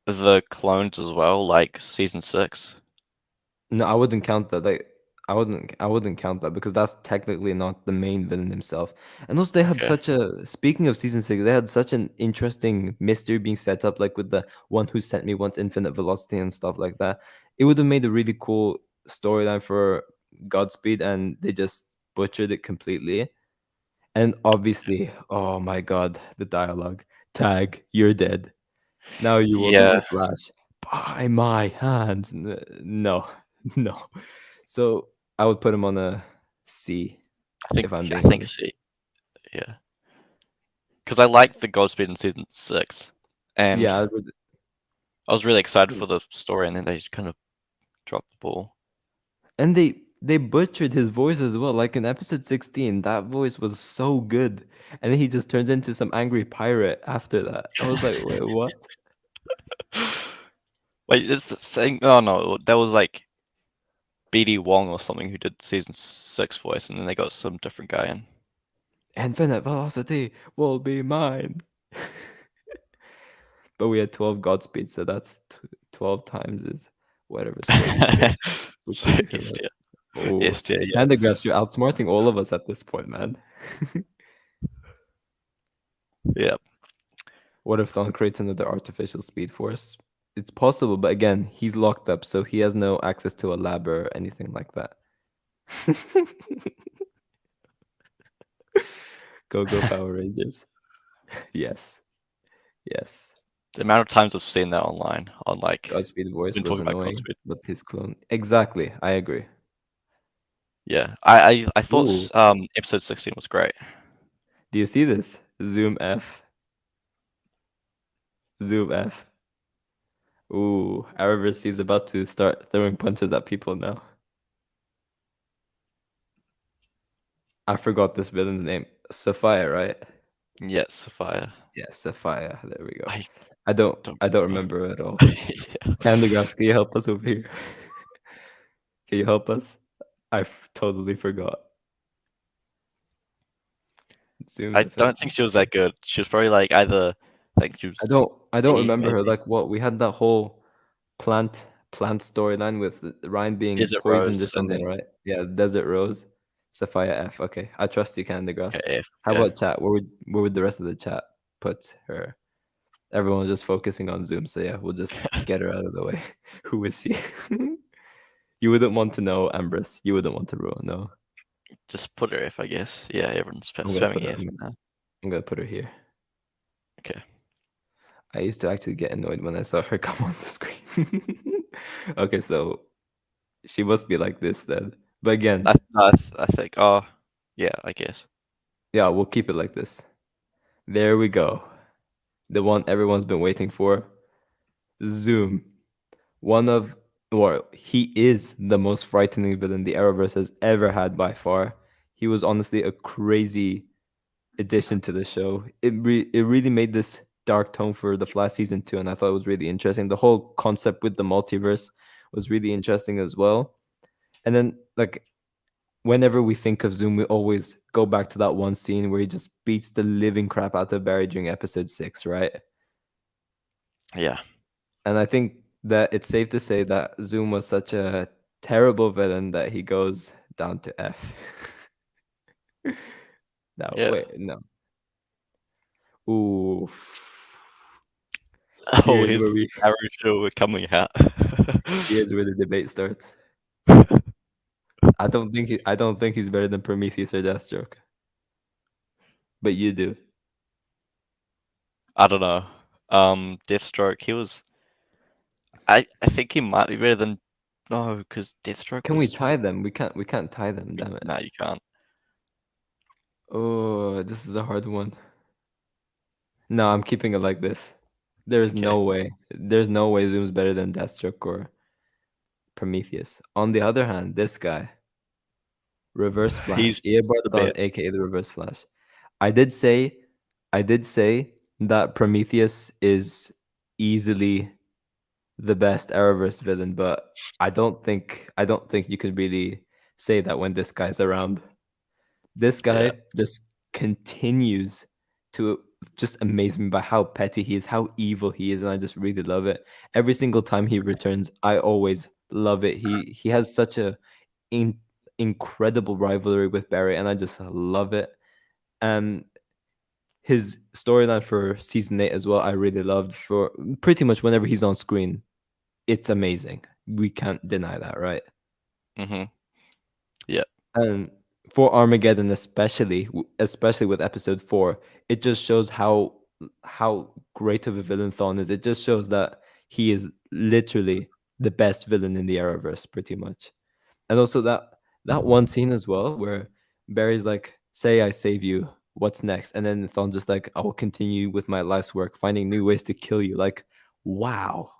the clones as well, like season 6? no, I wouldn't count that. Like I wouldn't count that because that's technically not the main villain himself. And also they had Okay. such a speaking of season 6, they had such an interesting mystery being set up, like with the one who sent me once infinite velocity and stuff like that. It would have made a really cool storyline for Godspeed, and they just butchered it completely. And obviously, oh my god, the dialogue. Tag, you're dead. Now you will be Yeah. the Flash. By my hands. No, no. So I would put him on a C. if I'm I being think honest. see, yeah, because I liked the Godspeed in season 6, and Yeah, I was really excited for the story, and then they just kind of dropped the ball. and they butchered his voice as well. Like in episode 16, that voice was so good, and then he just turns into some angry pirate after that. I was like, wait, what? Wait, it's the same. Oh no, that was like BD Wong or something who did season 6 voice, and then they got some different guy in. Infinite velocity will be mine. But we had 12 Godspeed, so that's 12 times is whatever squared root of, which So is S infinite. tier, Oh, S tier, yeah, Candygraphs, you're outsmarting all of us at this point, man. yeah. What if Thawne creates another artificial speed force? It's possible, but again, he's locked up, so he has no access to a lab or anything like that. Go, go, Power Rangers. Yes, yes. The amount of times I've seen that online on like Godspeed voice been was talking about annoying, Godspeed. but his clone. Exactly, I agree. Yeah, I thought Ooh, episode 16 was great. do you see this? Zoom F. Zoom F. Ooh, Arrowverse is about to start throwing punches at people now. I forgot this villain's name. Sapphire, right? Yes, Sapphire. Yeah, Sapphire. There we go. I I don't don't I don't remember. remember at all. Yeah. Candygraphs, can you help us over here? Can you help us? I totally forgot. Zoom I defense. don't think she was that good. She was probably like either I think she was I don't A remember her. maybe. Like what? We had that whole plant storyline with Ryan being Desert poisoned or Rose and something, then right? Yeah, Desert Rose, Sapphire F. Okay, I trust you, Candygraphs. KF, How yeah. about chat? Where would the rest of the chat put her? Everyone's just focusing on Zoom, so yeah, we'll just get her out of the way. Who is she? You wouldn't want to know, Ambrose. You wouldn't want to know. Just put her F, I guess. Yeah, everyone's I'm gonna put spamming her. F now. I'm gonna put her here. Okay. I used to actually get annoyed when I saw her come on the screen. Okay, so she must be like this then. But again, I think yeah, I guess. yeah, we'll keep it like this. There we go. The one everyone's been waiting for. Zoom. One of, or he is the most frightening villain the Arrowverse has ever had by far. He was honestly a crazy addition to the show. It really made this dark tone for the Flash season 2, and I thought it was really interesting. The whole concept with the multiverse was really interesting as well. And then like whenever we think of Zoom, we always go back to that one scene where he just beats the living crap out of Barry during episode 6, right? Yeah. And I think that it's safe to say that Zoom was such a terrible villain that he goes down to F. No, Yeah. wait, no. Ooh. Oh, Here's where his we arrow show coming out. here's where the debate starts. I don't think he's better than Prometheus or Deathstroke. But you do. I don't know. Deathstroke, he was I think he might be better than no, because Deathstroke Can we was tie them? We can't tie them, damn it. no, you can't. Oh, this is a hard one. No, I'm keeping it like this. There's Okay. no way. There's no way Zoom's better than Deathstroke or Prometheus. On the other hand, this guy, Reverse Flash, He's Eobard the Thawne, best. aka the Reverse Flash. I did say, I did say that Prometheus is easily the best Arrowverse villain, but I don't think you can really say that when this guy's around. This Yeah. guy just continues to just amaze me by how petty he is, how evil he is, and I just really love it. Every single time he returns, I always love it. He has such a in, incredible rivalry with Barry, and I just love it. And his storyline for season 8 as well, I really loved. For pretty much whenever he's on screen, it's amazing. We can't deny that, right? Mhm. Yeah. And for Armageddon, especially, especially with episode 4, it just shows how great of a villain Thawne is. It just shows that he is literally the best villain in the Arrowverse, pretty much. And also that one scene as well, where Barry's like, "Say I save you. What's next?" And then Thawne just like, "I will continue with my life's work, finding new ways to kill you." Like, wow,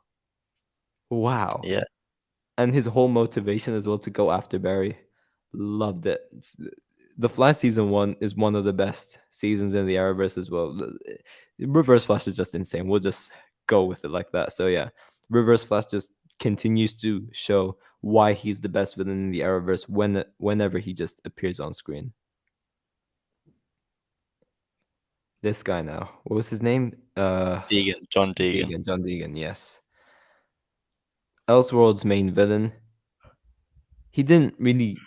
wow. Yeah. And his whole motivation as well to go after Barry, loved it. The Flash season one is one of the best seasons in the Arrowverse as well. Reverse Flash is just insane. We'll just go with it like that. So yeah, Reverse Flash just continues to show why he's the best villain in the Arrowverse whenever he just appears on screen. This guy now, what was his name? Deegan, John Deegan. Deegan, John Deegan. Yes, Elseworlds main villain. He didn't really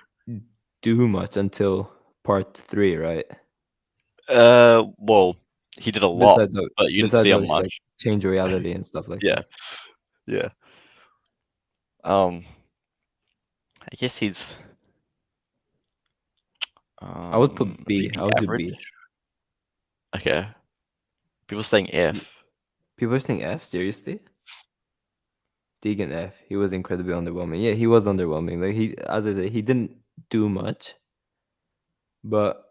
do much until part three, right? Well, he did a lot, Besides, but you didn't besides see him obviously like much. change reality and stuff like Yeah, that. yeah. Um, I guess he's I would put B. maybe I would do B. average. Okay. People saying Y- F. People are saying F. Seriously, Deegan F. He was incredibly underwhelming. Yeah, he was underwhelming. Like he, as I said, he didn't do much, but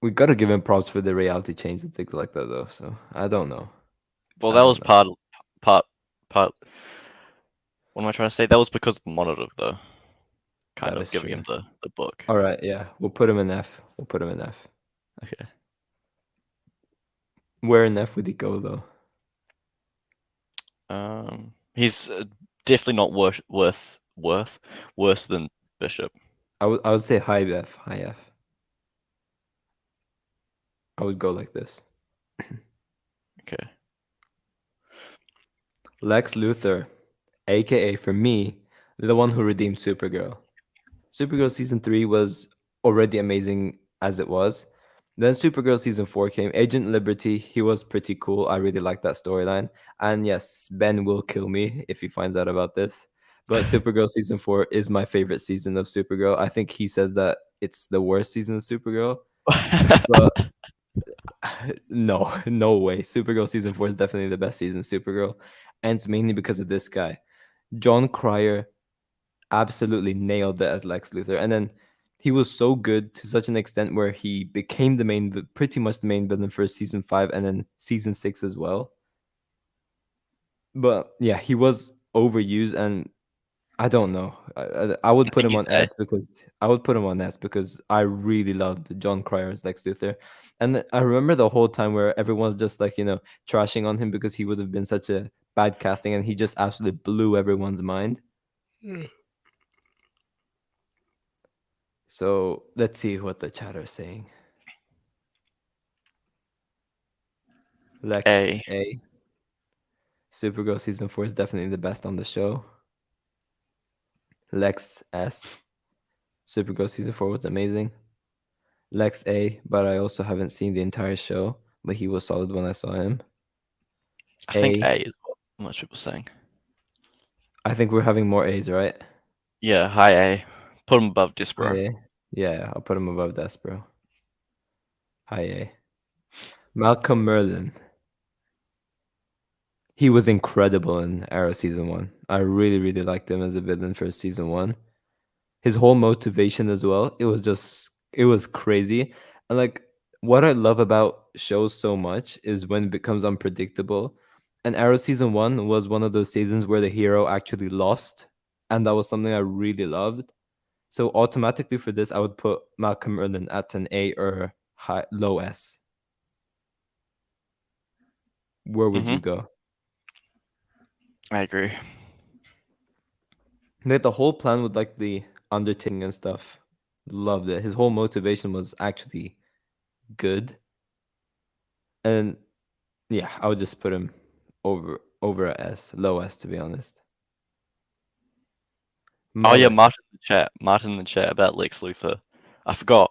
we gotta give him props for the reality change and things like that, though. So I don't know. Well, I that don't was know. part. What am I trying to say? That was because of the monitor, though. Kind That of is giving true. him the book. All right, yeah, we'll put him in F. We'll put him in F. Okay. Where in F would he go though? He's definitely not worse than Bishop. I would say high F. High F. I would go like this. Okay. Lex Luthor, aka for me, the one who redeemed Supergirl. Supergirl season 3 was already amazing as it was. Then Supergirl season 4 came. Agent Liberty, he was pretty cool. I really liked that storyline. And yes, Ben will kill me if he finds out about this. But Supergirl season 4 is my favorite season of Supergirl. I think he says that it's the worst season of Supergirl. But no, no way. Supergirl season 4 is definitely the best season of Supergirl. And it's mainly because of this guy. John Cryer absolutely nailed it as Lex Luthor. And then he was so good to such an extent where he became pretty much the main villain for season 5 and then season 6 as well. But yeah, he was overused, and I don't know. I would I put think him he's on A. S because I really loved John Cryer's Lex Luthor. And I remember the whole time where everyone's just like, trashing on him because he would have been such a bad casting, and he just absolutely blew everyone's mind. So let's see what the chat are saying. Lex A. A. Supergirl season 4 is definitely the best on the show. Lex S. Supergirl season 4 was amazing. Lex A, but I also haven't seen the entire show, but he was solid when I saw him. I think A. A is what most people are saying. I think we're having more A's, right? Yeah, high A. Put him above High Despero. A. Yeah, I'll put him above Despero. High A. Malcolm Merlin. He was incredible in Arrow season 1. I really, really liked him as a villain for season 1. His whole motivation as well, it was crazy. And like what I love about shows so much is when it becomes unpredictable. And Arrow season 1 was one of those seasons where the hero actually lost, and that was something I really loved. So automatically for this I would put Malcolm Merlin at an A or low S. Where would you Mm-hmm. go? I agree. Like the whole plan with like the undertaking and stuff, loved it. His whole motivation was actually good. And yeah, I would just put him over a S, low S to be honest. Oh yeah, Mellis. Martin in the chat about Lex Luthor. I forgot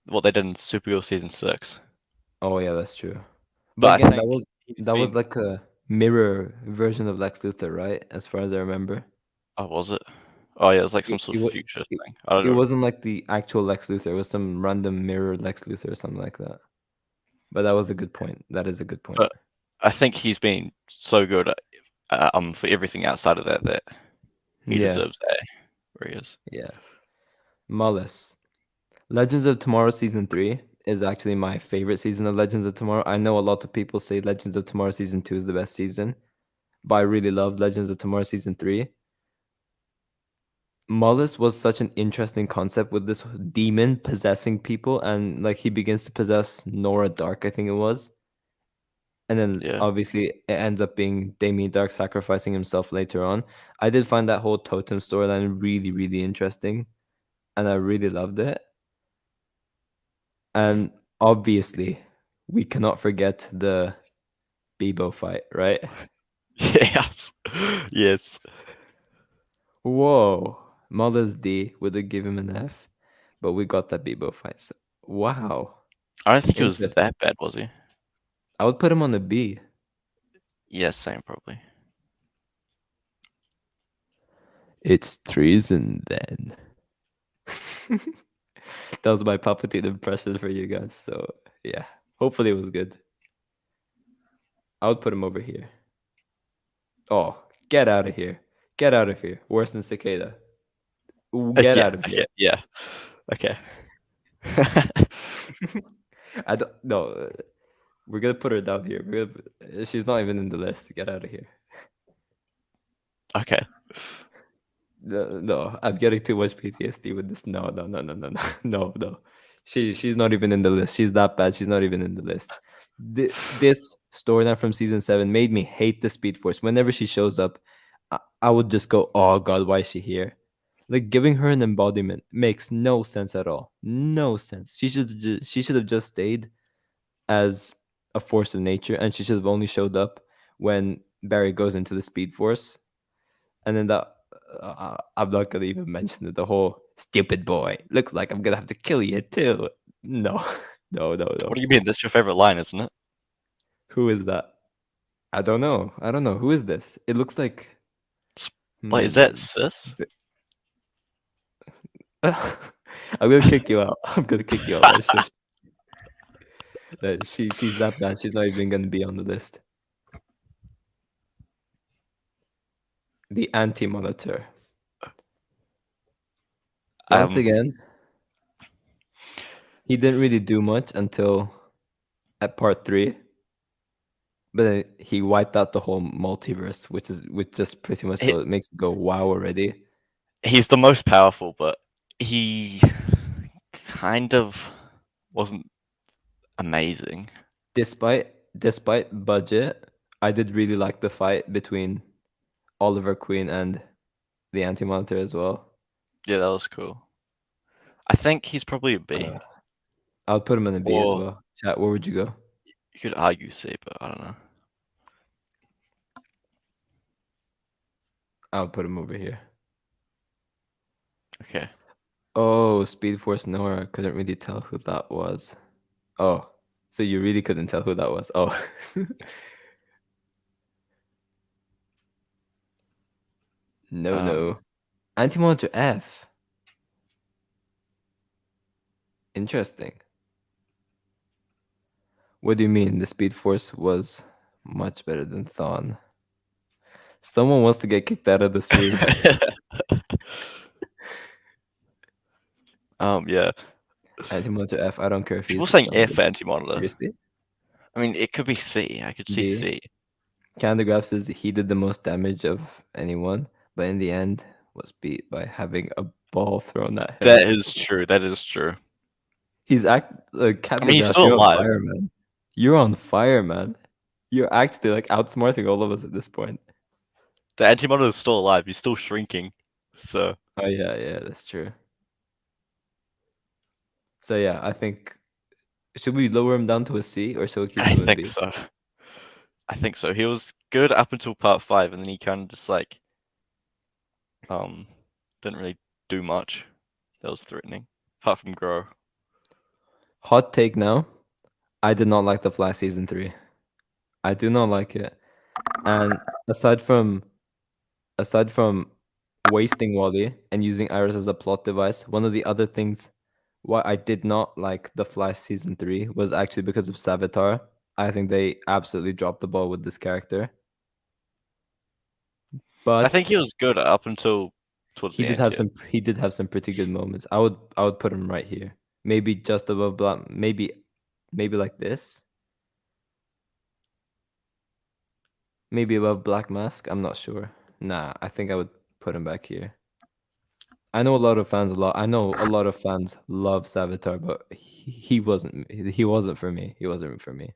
what they did in Supergirl season 6. Oh yeah, that's true. But But I again, think he's that was been. like a mirror version of Lex Luthor, right? As far as I remember. Oh, was it? Oh yeah, it was like some It sort it, of wa- future it, thing. I don't it know. wasn't like the actual Lex Luthor. It was some random mirror Lex Luthor or something like that. But that was a good point. That is a good point. But I think he's been so good for everything outside of that he Yeah, deserves A where he is. yeah. Mullis. Legends of Tomorrow season 3 is actually my favorite season of Legends of Tomorrow. I know a lot of people say Legends of Tomorrow season 2 is the best season, but I really love Legends of Tomorrow season 3. Mullis was such an interesting concept with this demon possessing people, and like he begins to possess Nora Dark, I think it was. And then Yeah. obviously it ends up being Damien Dark sacrificing himself later on. I did find that whole totem storyline really, really interesting, and I really loved it. And obviously, we cannot forget the Bebo fight, right? Yes. Yes. Whoa. Mother's D would have given him an F, but we got that Bebo fight. So, wow. I don't think he was Interesting. that bad, was he? I would put him on a B. Yeah, same probably. It's treason then. That was my Palpatine impression for you guys. So, yeah. Hopefully it was good. I would put him over here. Oh, get out of here. Get out of here. Worse than Cicada. Get Yeah, out of here. okay, yeah. Okay. I don't no. We're gonna put her down here. She's not even in the list. Get out of here. Okay. No, no, I'm getting too much PTSD with this. No, no, no, no, no, no, no, no. She's not even in the list. She's that bad. She's not even in the list. This storyline from season 7 made me hate the Speed Force. Whenever she shows up, I would just go, "Oh God, why is she here?" Like giving her an embodiment makes no sense at all. No sense. She should have just stayed as a force of nature, and she should have only showed up when Barry goes into the Speed Force. And then I'm not gonna even mention it. The whole stupid boy looks like I'm gonna have to kill you too. No, no, no, no. What do you mean? That's your favorite line, isn't it? Who is that? I don't know. I don't know. Who is this? It looks like. Wait, is that Hmm. sis? b- I'm gonna kick you out. I'm gonna kick you out. That's just she's that bad. She's not even gonna be on the list. The anti-monitor. Once Um, again, he didn't really do much until at part 3, but then he wiped out the whole multiverse, which just pretty much he, makes it go wow already. he's the most powerful, but he kind of wasn't amazing. Despite budget, I did really like the fight between Oliver Queen and the Anti-Monitor as well. Yeah, that was cool. I think he's probably a B. Uh, I'll put him in a B as Or well. Chat, where would you go? you could argue C, but I don't know. I'll put him over here. Okay. Oh, Speed Force Nora. Couldn't really tell who that was. Oh, so you really couldn't tell who that was. Oh. No, Um, no. Anti-Monitor F. Interesting. What do you mean the Speed Force was much better than Thawne? Someone wants to get kicked out of the stream. yeah. Anti-Monitor F. I don't care if People he's saying strong. F anti-monitor. Seriously? I mean, it could be C. I could see D. C. Candagraph says he did the most damage of anyone, but in the end was beat by having a ball thrown at him. That is true. That is true. He's I mean, he's Candagraph, still you're on alive. fire, man. You're on fire, man. You're actually like outsmarting all of us at this point. The anti-monitor is still alive. He's still shrinking. So Oh yeah, yeah, that's true. So yeah, I think should we lower him down to a C or should we keep I him in think B? so. I think so. He was good up until part 5, and then he kind of just like um didn't really do much. That was threatening, apart from grow. Hot take now. I did not like the Flash season 3. I do not like it. And aside from wasting Wally and using Iris as a plot device, one of the other things why I did not like the Flash season 3 was actually because of Savitar. I think they absolutely dropped the ball with this character. I think But he was good up until towards the end. Yeah, he did have some pretty good moments. I would put him right here. Maybe just above Black. Maybe like this. Maybe above Black Mask. I'm not sure. Nah, I think I would put him back here. I know a lot of fans a lot. I know a lot of fans love Savitar, but he wasn't for me. He wasn't for me.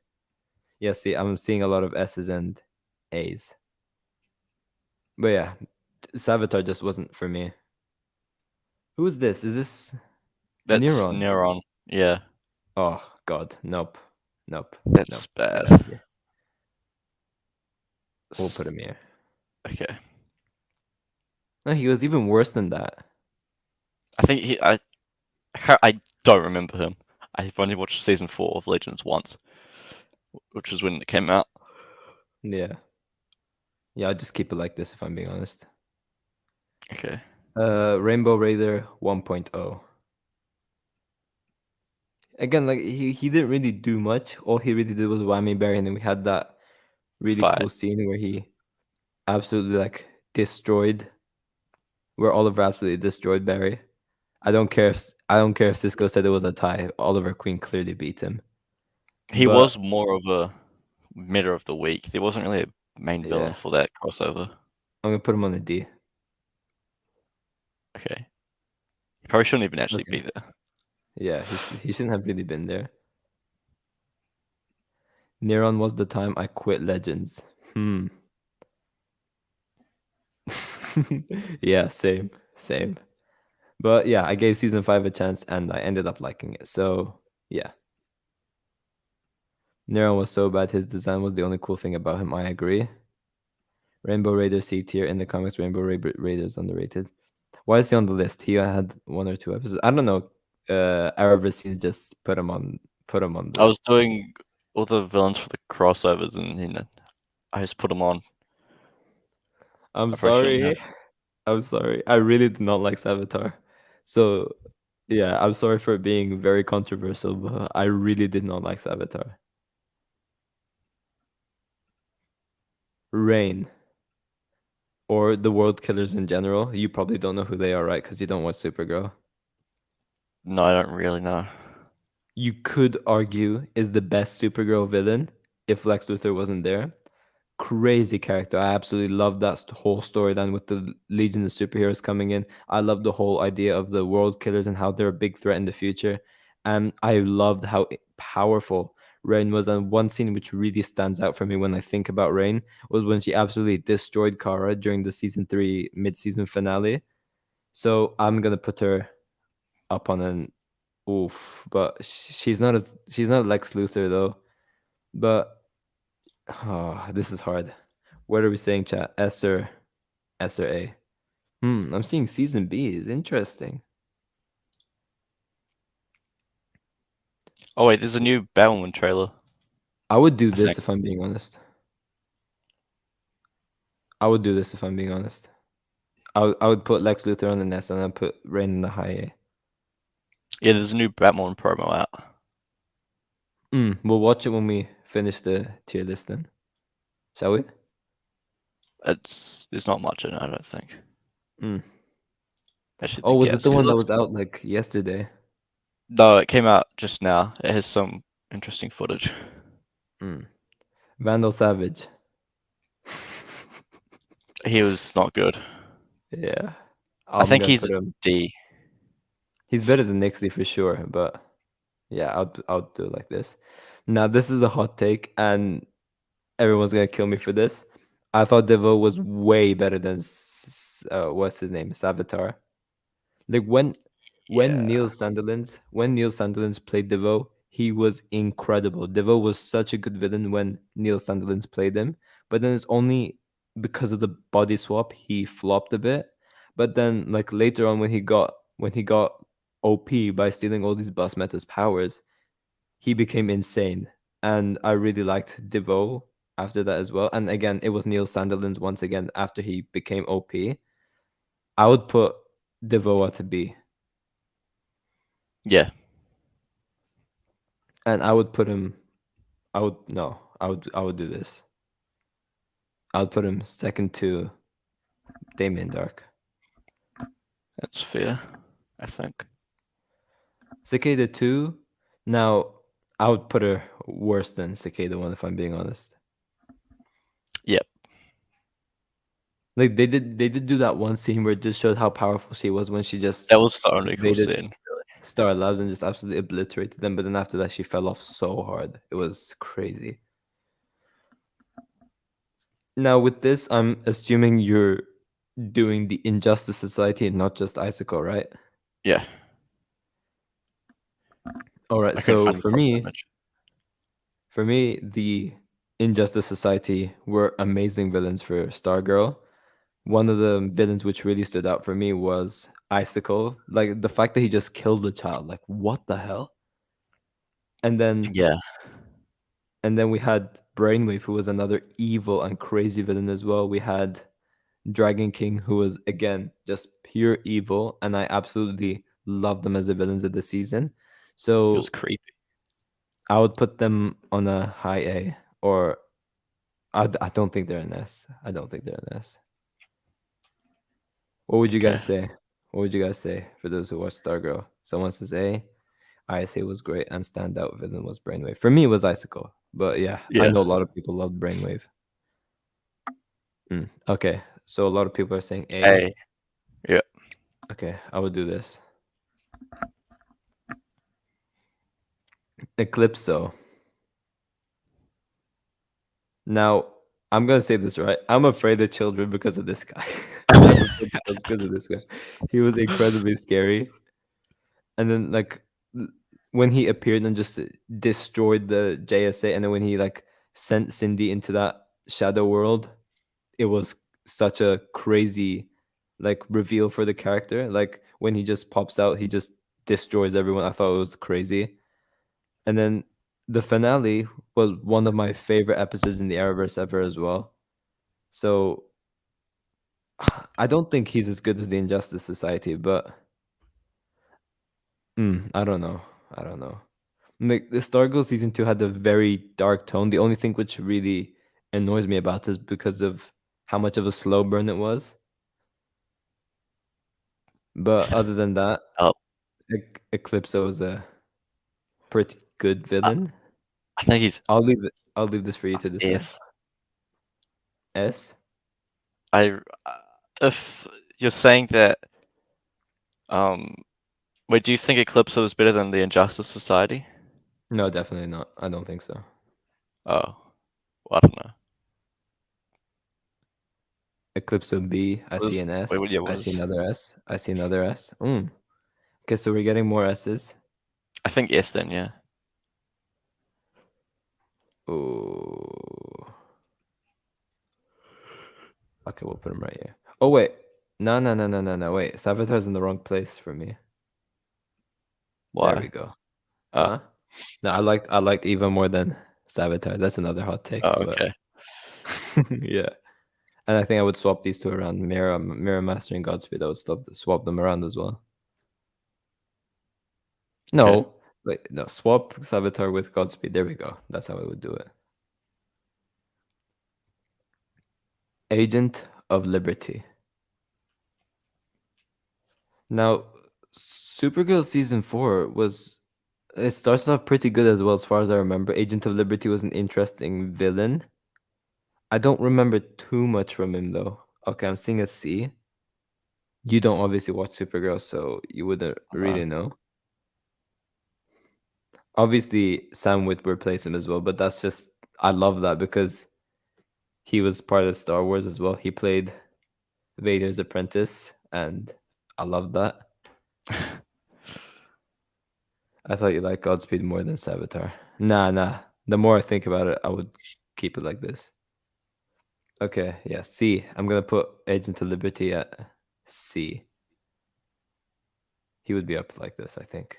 Yeah, see, I'm seeing a lot of S's and A's. But yeah, Savitar just wasn't for me. Who is this? Is this that's Neuron? Neuron. Yeah, Oh God, nope, nope, that's nope. bad. Get out of here. We'll put S- him here. Okay, No, he was even worse than that. I think I don't remember him. I've only watched season 4 of Legends once, which was when it came out. Yeah, yeah. I'll just keep it like this if I'm being honest. Okay, Rainbow Raider 1.0. Again, like he didn't really do much. All he really did was whammy berry, and then we had that really fight. cool scene where he absolutely like destroyed, where Oliver absolutely destroyed Barry. I don't care if Cisco said it was a tie. Oliver Queen clearly beat him. He But was more of a meta of the week. There wasn't really a main villain yeah, for that crossover. I'm gonna put him on a D. Okay, he probably shouldn't even actually Okay. be there. Yeah, he shouldn't have really been there. Neuron was the time I quit Legends. Hmm. Yeah, same, same. But yeah, I gave season 5 a chance and I ended up liking it. So yeah. Neuron was so bad, his design was the only cool thing about him. I agree. Rainbow Raider C tier in the comics. Raiders underrated. Why is he on the list? He had 1 or 2 episodes. I don't know. Arrowverse just put him on I the. was doing all the villains for the crossovers, and I just put them on. I'm I probably shouldn't have. sorry. I'm sorry. I really did not like Savitar. So yeah, I'm sorry for being very controversial, but I really did not like Savitar. Rain or the World Killers in general. You probably don't know who they are, right? Because you don't watch Supergirl. No, I don't really know. You could argue is the best Supergirl villain if Lex Luthor wasn't there. Crazy character. I absolutely love that whole storyline with the Legion of Superheroes coming in. I love the whole idea of the World Killers and how they're a big threat in the future. And I loved how powerful Rain was. And one scene which really stands out for me when I think about Rain was when she absolutely destroyed Kara during the season 3 mid-season finale. So I'm gonna put her up on an oof, but she's not Lex Luthor though. But oh, this is hard. What are we saying, chat? S or A? I'm seeing season B is interesting. Oh wait, there's a new Batwoman trailer. I would do I think this if I'm being honest. I would do this if I'm being honest. I would put Lex Luthor on the S and I'd put Rain in the high A. yeah, there's a new Batwoman promo out. We'll watch it when we finish the tier list then. Shall we? There's not much in it, I don't think. Mm. Actually, Oh, was yeah, it the it one that looks. was out like yesterday? No, it came out just now. It has some interesting footage. Mm. Vandal Savage. He was not good. Yeah. I I'm think gonna he's put a him. D. He's better than Nixley for sure, but yeah, I'll do it like this. Now this is a hot take, and everyone's gonna kill me for this. I thought Devo was way better than what's his name, Savitar. Like Yeah. When Neil Sandilands played Devo, he was incredible. Devo was such a good villain when Neil Sandilands played him, but then it's only because of the body swap he flopped a bit. But then like later on when he got OP by stealing all these Bus Meta's powers, he became insane. And I really liked Devo after that as well. And again, it was Neil Sandilands once again after he became OP. I would put Devo at a B. Yeah. And I would put him. I would no. I would do this. I would put him second to Damien Dark. That's fair, I think. Cicada 2, now I would put her worse than Cicada 1 if I'm being honest. Yep. Like they did do that one scene where it just showed how powerful she was when she That just was the only cool invaded scene. Star Labs and just absolutely obliterated them. But then after that, she fell off so hard. It was crazy. Now with this, I'm assuming you're doing the Injustice Society and not just Icicle, right? Yeah. All right. I couldn't So find the for proper me, image. for me, the Injustice Society were amazing villains for Stargirl. One of the villains which really stood out for me was Icicle. Like the fact that he just killed the child. Like what the hell? And then Yeah. and then we had Brainwave, who was another evil and crazy villain as well. We had Dragon King, who was again just pure evil, and I absolutely loved them as the villains of the season. It was So creepy. I would put them on a high A, or I don't think they're an S. I don't think they're an S. What would you Okay. guys say? What would you guys say for those who watch Stargirl? Someone says A. I say was great, and standout villain was Brainwave. For me, it was Icicle, but yeah, I Yeah. know a lot of people loved Brainwave. Okay, so a lot of people are saying A. A. Yeah. Okay, I would do this. Eclipso. Now, I'm gonna say this right. I'm afraid of children because of this guy. I'm afraid of children because of this guy. He was incredibly scary. And then like when he appeared and just destroyed the JSA, and then when he like sent Cindy into that shadow world, it was such a crazy like reveal for the character. Like when he just pops out, he just destroys everyone. I thought it was crazy. And then the finale was one of my favorite episodes in the Arrowverse ever as well. So I don't think he's as good as the Injustice Society, but I don't know. I don't know. Like the Stargirl season 2 had a very dark tone. The only thing which really annoys me about it is because of how much of a slow burn it was. But other than that, Oh, Eclipso was a pretty good I, villain. I think he's I'll leave this for you to decide. S. S? I. If you're saying that, um, wait, do you think Eclipso is better than the Injustice Society? No, definitely not. I don't think so. Oh, well, I don't know. Eclipso B, I see an Wait, S. what year I see was? another S. I see another S. Okay, so we're getting more S's. I think S then, yeah. Oh. Okay, we'll put him right here. Oh wait. No, no, no, no, no, no. Wait. Savitar's in the wrong place for me. There we Why? go. Oh, Huh? No, I liked Eva more than Savitar. That's another hot take, oh, but okay. yeah. And I think I would swap these two around. Mirror Master and Godspeed. I would swap them around as well. Okay. No, wait, no. Swap Savitar with Godspeed. There we go. That's how I would do it. Agent of Liberty. Now, Supergirl season 4 was it started off pretty good as well as far as I remember. Agent of Liberty was an interesting villain. I don't remember too much from him though. Okay, I'm seeing a C. You don't obviously watch Supergirl, so you wouldn't Uh, really know. Obviously, Sam would replace him as well, but that's just I love that because he was part of Star Wars as well. He played Vader's apprentice, and I love that. I thought you liked Godspeed more than Savitar. Nah, nah. The more I think about it, I would keep it like this. Okay, yeah, C. I'm gonna put Agent of Liberty at C. He would be up like this, I think.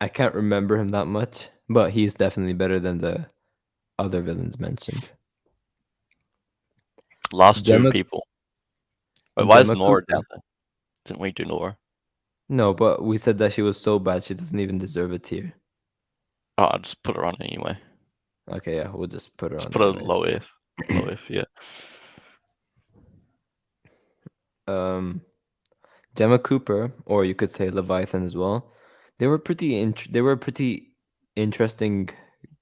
I can't remember him that much, but he's definitely better than the other villains mentioned. last two Gemma people. Wait, why is Gemma Nora Cooper. down there? Didn't we do Nora? No, but we said that she was so bad she doesn't even deserve a tier. Oh, I'll just put her on anyway. Okay, yeah, we'll just put her Just on put her anyways. low F. Low F, yeah. Um Gemma Cooper, or you could say Leviathan as well. They were a pretty interesting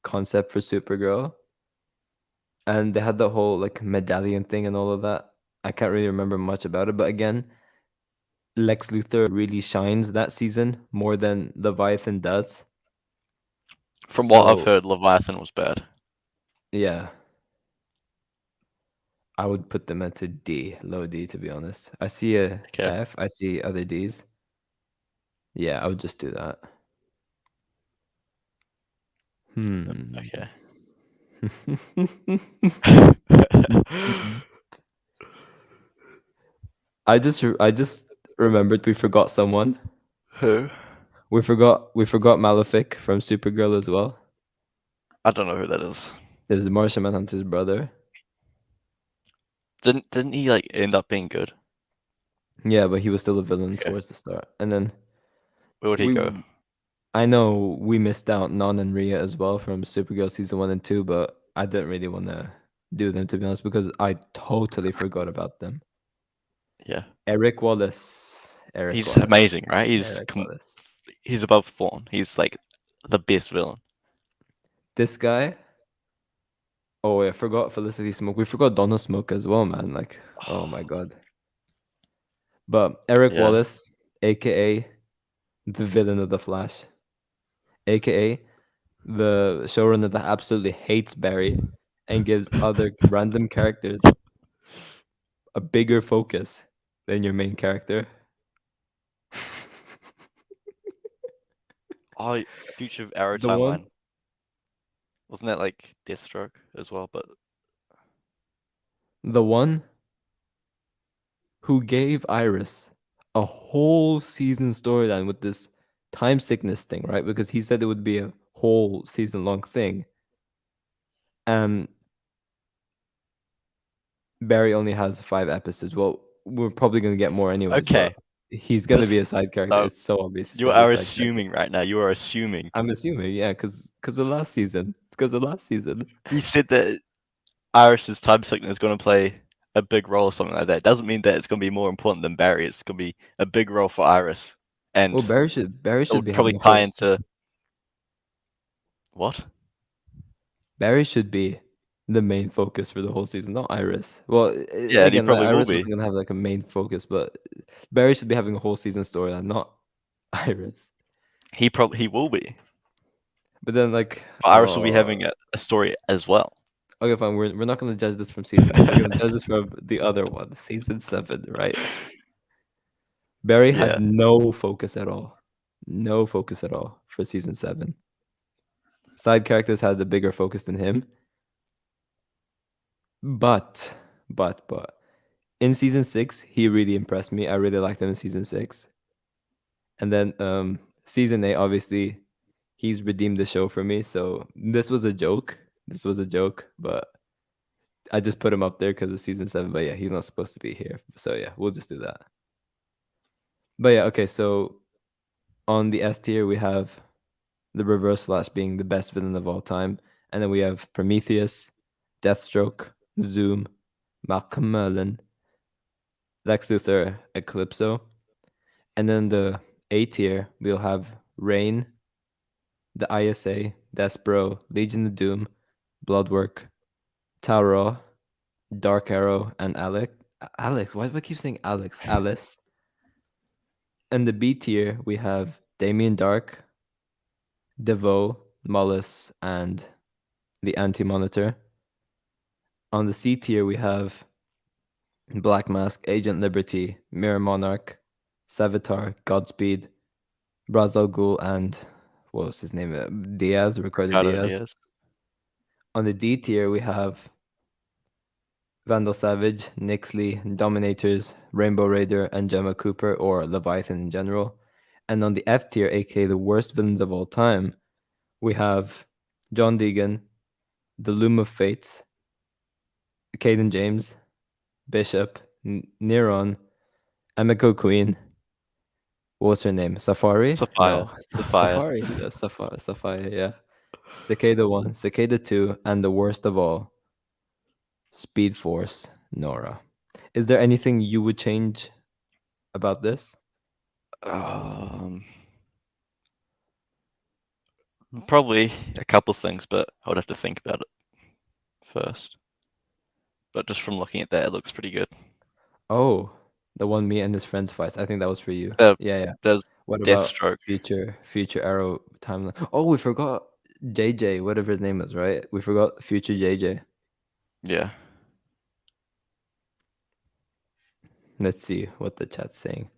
concept for Supergirl, and they had the whole like medallion thing and all of that. I can't really remember much about it, but again, Lex Luthor really shines that season more than Leviathan does. From what I've So heard, Leviathan was bad. yeah, I would put them at a D, low D to be honest. I see a Okay. F, I see other Ds. Yeah, I would just do that. Hmm. Okay. I just remembered we forgot someone. Who? We forgot Malefic from Supergirl as well. I don't know who that is. It was Martian Manhunter's brother. Didn't he like end up being good? Yeah, but he was still a villain Okay. towards the start. And then Where would he we go? I know we missed out Non and Rhea as well from Supergirl season 1 and 2, but I didn't really want to do them to be honest because I totally forgot about them. Yeah. Eric Wallace. Eric He's Wallace. amazing, right? Eric Wallace. He's above Thawne. He's like the best villain. This guy. Oh, I forgot Felicity Smoke. We forgot Donna Smoke as well, man. Like, oh my god. But Eric Yeah. Wallace, aka the villain of the Flash, aka the showrunner that absolutely hates Barry and gives other random characters a bigger focus than your main character. Oh, Future Arrow The one, timeline. Wasn't that like Deathstroke as well? But the one who gave Iris a whole season storyline with this time sickness thing, right? Because he said it would be a whole season long thing. And Barry only has 5 episodes. Well, we're probably gonna get more anyways, but okay, he's gonna be this a side character. no, It's so obvious he's you gonna be a are side character. assuming right now. You are assuming. I'm assuming, yeah, because of last season. Because of last season. He said that Iris's time sickness is going to play a big role or something like that. It doesn't mean that it's going to be more important than Barry. It's going to be a big role for Iris, and Well, Barry it should would be probably having a tie whole into what? Barry should be the main focus for the whole season, not Iris. Well, Yeah, and he again, like probably will Iris be. wasn't gonna have like a main focus, but Barry should be having a whole season storyline, not Iris. He will be. But then like, But Iris will be having a story as well. okay, fine. We're not gonna judge this from season 8. We're gonna judge this from the other one, season 7, right? Barry had Yeah. no focus at all, no focus at all for season 7. Side characters had the bigger focus than him, but in season 6, he really impressed me. I really liked him in season 6. And then season 8, obviously, he's redeemed the show for me. So this was a joke. This was a joke, but I just put him up there because of season 7. But yeah, he's not supposed to be here. So yeah, we'll just do that. But yeah, okay. So on the S tier, we have the Reverse Flash being the best villain of all time, and then we have Prometheus, Deathstroke, Zoom, Malcolm Merlin, Lex Luthor, Eclipso, and then the A tier we'll have Rain, the ISA, Despero, Legion of Doom, Bloodwork, Tauros, Dark Arrow, and Alec. Alex, why do I keep saying Alex? Alice. And the B tier we have Damien Dark, Devoe, Mollis, and the Anti-Monitor. On the C tier we have Black Mask, Agent Liberty, Mirror Monarch, Savitar, Godspeed, Ra's al Ghul, and what was his name? Diaz, Ricardo Ricardo Diaz. Diaz. On the D tier, we have Vandal Savage, Nixley, Dominators, Rainbow Raider, and Gemma Cooper, or Leviathan in general. And on the F tier, aka the worst villains of all time, we have John Deegan, the Loom of Fates, Caden James, Bishop, Neron, Emiko Queen. What was her name? Safari? Sapphire. No, Sapphire. Safari. Yeah, Safari. Yeah. Cicada 1, Cicada 2, and the worst of all, Speed Force Nora. Is there anything you would change about this? Um, Probably a couple of things, but I would have to think about it first. But just from looking at that, it looks pretty good. Oh, the one me and his friends fights. I think that was for you. There, Yeah, yeah. there's What about Deathstroke. future Arrow timeline? Oh, we forgot JJ, whatever his name is, right? We forgot future JJ. Yeah. Let's see what the chat's saying.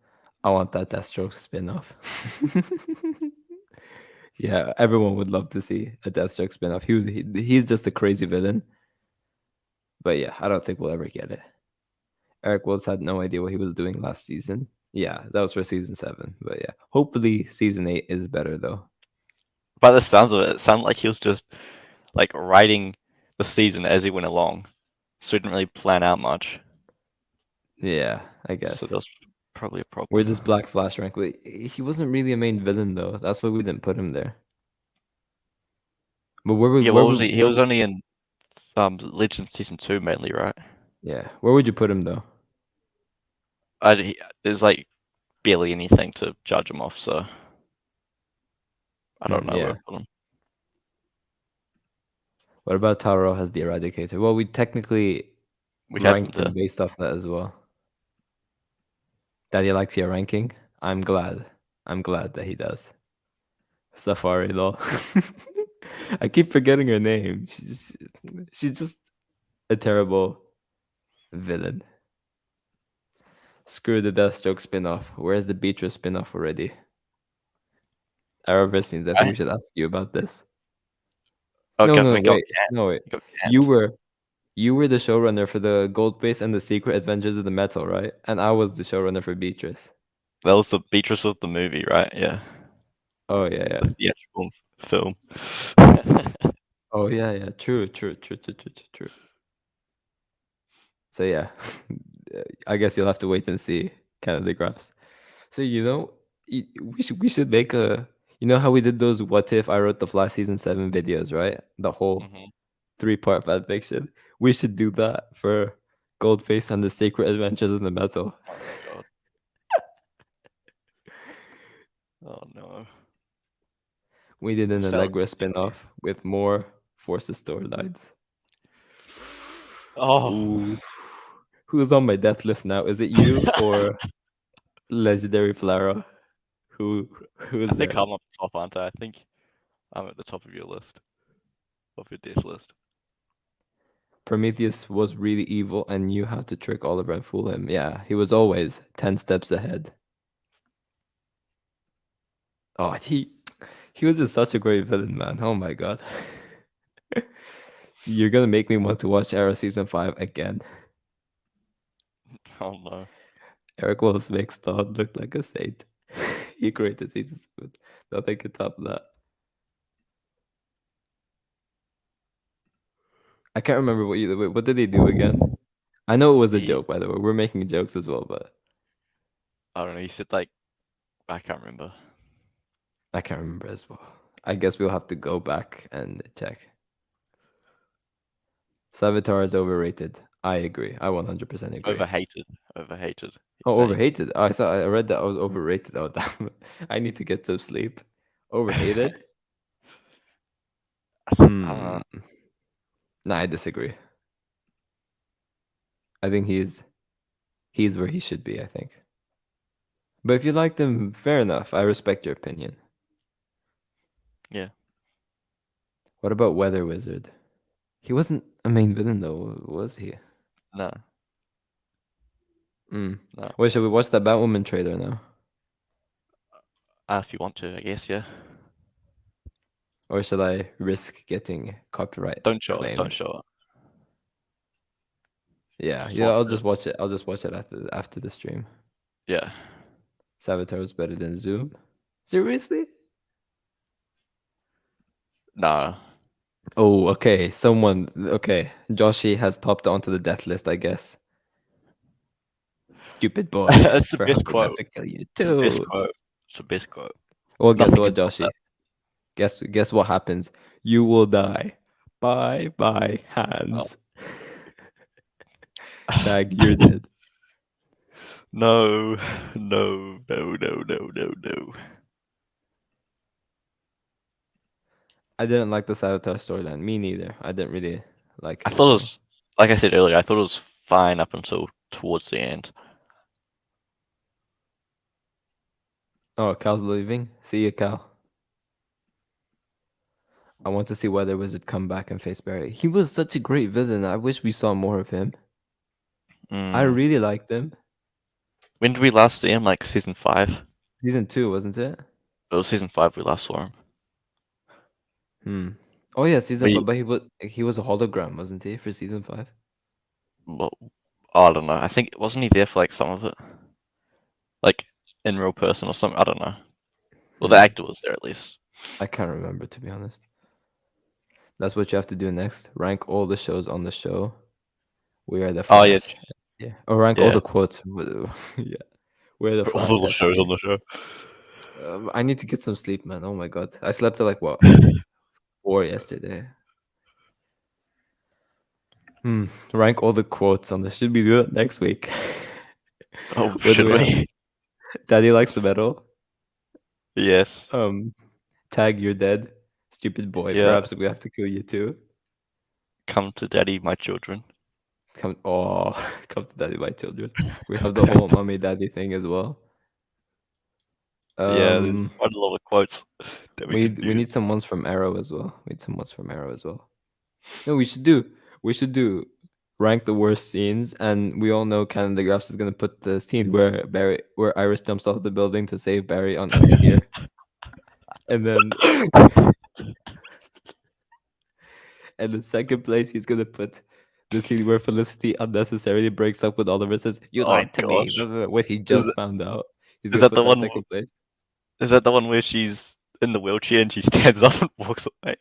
I want that Deathstroke spin-off. Yeah, everyone would love to see a Deathstroke spin-off. He's just a crazy villain. But yeah, I don't think we'll ever get it. Eric Wells had no idea what he was doing last season. Yeah, that was for season 7. But yeah, hopefully season 8 is better though. By the sounds of it, it sounded like he was just like writing the season as he went along, so he didn't really plan out much. Yeah, I So guess. that was probably a Where problem. does Black Flash rank? Wait, he wasn't really a main villain though. That's why we didn't put him there. But Yeah, what was he? He was only in Legend season 2 mainly, right? yeah, where would you put him though? There's like barely anything to judge him off, so I don't know where Yeah. to put him. What about Taro as the Eradicator? Well, we technically We have him ranked there. him based off that as well. Daddy likes your ranking. I'm glad. I'm glad that he does. Safari lol. I keep forgetting her name. She's just a terrible villain. Screw the Deathstroke spin-off. Where's the Beatrice spin-off already? Arrowverse I think we should ask you about this. Oh, No, we got wait. No, wait. we got You canned. were you were the showrunner for the Gold Base and the Secret Adventures of the Metal, right? And I was the showrunner for Beatrice. That was the Beatrice of the movie, right? Yeah, Oh yeah, yeah. the theatrical film. Oh yeah, yeah. True. So yeah, I guess you'll have to wait and see kind of the graphs. So we should make a how we did those what if I wrote the Flash season 7 videos, right? The whole Hmm. 3-part fan fiction. We should do that for Goldface and the Secret Adventures of the Metal. Oh god. Oh no. We did an Sounds Allegra too funny. spin-off with more Forces storylines. Oh, Ooh. Who's on my death list now? Is it you or Legendary Flara? Who I is think there? I'm up top, aren't I? I think I'm at the top of your list, of your death list. Prometheus was really evil and knew how to trick Oliver and fool him. Yeah, he was always 10 steps ahead. Oh, he was just such a great villain, man. Oh my god. You're gonna make me want to watch Arrow season 5 again. Oh no. Eric Wells makes Thawne look like a saint. He created season 7. Nothing can top that. I can't remember what did they do again? I know it was a He, joke, by the way. We're making jokes as well, but I don't know. He said like, I can't remember. I can't remember as well. I guess we'll have to go back and check. Savitar is overrated. I agree. I 100% agree. Overhated. Overhated. He's Oh, saying. overhated. Oh, I read that I was overrated. Oh, damn. I need to get some sleep. Overhated? Uh, Hmm. Nah, I disagree. I think he's where he should be, I think. But if you like them, fair enough. I respect your opinion. yeah. What about Weather Wizard? He wasn't a main villain though, was he? No. Mm. No. Wait, should we watch that Batwoman trailer now? If you want to, I guess. Yeah. Or should I risk getting copyright Don't show it. Don't claimed? show it. Yeah, Just yeah, watch I'll it. just watch it. I'll just watch it after the stream. Yeah. Savitar is better than Zoom. Seriously? No. Oh, okay. Okay. Joshi has topped onto the death list, I guess. Stupid boy. That's the best Perhaps we'll have quote. to kill you It's the best too. quote. It's the best quote. Well, guess Nothing what, can top Joshi? that. Guess what happens? You will die. Bye bye, Oh. hands. Tag, you're dead. No, no, no, no, no, no, no. I didn't like the Sabotage storyline. Me neither. I didn't really like I it thought as it well. was, like I said earlier, I thought it was fine up until towards the end. Oh, Cal's leaving. See you, Cal. I want to see whether Wizard come back and face Barry. He was such a great villain. I wish we saw more of him. I Mm. really liked him. When did we last see him? Like season 5? Season 2, wasn't it? It was season 5 we last saw him. Hmm. Oh yeah, season 5. We, But he was a hologram, wasn't he, for season 5? well, I don't know. I think wasn't he there for like some of it, like in real person or something. I don't know. Well, the Hmm. actor was there at least. I can't remember, to be honest. That's what you have to do next. Rank all the shows on the show. We are the Oh yeah, Flash. Yeah. Or rank all yeah. the quotes. Yeah. We're the All the Flash little shows on ST. the show. I need to get some sleep, man. Oh my god. I slept at like what? 4 yesterday. Rank all the quotes on the. Should we do it next week? Oh, What do should we have? we? Daddy likes the metal. Yes. Um, Tag, you're dead. Stupid boy. Yeah. Perhaps we have to kill you too. Come to daddy, my children. Come, oh, come to daddy, my children. We have the whole mommy daddy thing as well. Yeah, there's Um, quite a lot of quotes that we could we use. need some ones from Arrow as well. We need some ones from Arrow as well. No, we should do rank the worst scenes, and we all know Canada Graphs is gonna put the scene where Iris jumps off the building to save Barry on S tier, and then and in second place he's gonna put the scene where Felicity unnecessarily breaks up with Oliver, says you Oh lied to me, gosh. what he Is just found out. He's is gonna that put the that one? second place. Is that the one where she's in the wheelchair and she stands up and walks away?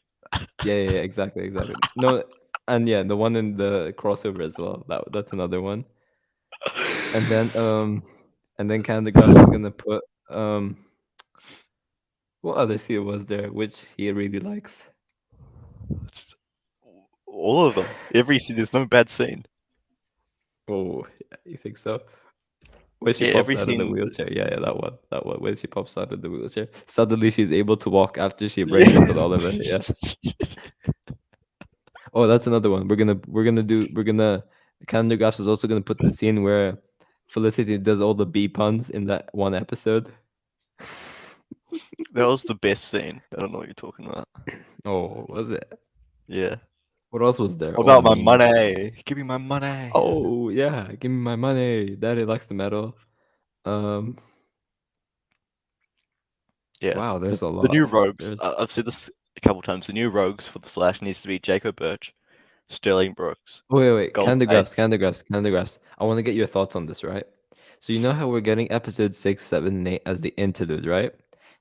Yeah, yeah, yeah, exactly. No, and yeah, the one in the crossover as well. That's another one. And then Canada Graphs is gonna put what other scene was there which he really likes? Just all of them. Every scene. There's no bad scene. Oh, yeah, you think so? When she Yeah, pops out of the everything. wheelchair, yeah, that one. When she pops out of the wheelchair, suddenly she's able to walk after she breaks up Yeah. with Oliver. Yeah. Oh, that's another one. We're gonna. Calendar Graphs is also gonna put the scene where Felicity does all the B puns in that one episode. That was the best scene. I don't know what you're talking about. Oh, was it? Yeah. What else was there? What All the about my memes. money? Give me my money. Oh yeah, give me my money. Daddy likes the metal. Um, Yeah. wow, there's a The new lot. rogues. There's I've said this a couple times. The new rogues for the Flash needs to be Jacob Birch, Sterling Brooks, wait. Golden. Candagraphs. I want to get your thoughts on this, right? So you know how we're getting episode 6, 7, and 8 as the interlude, right?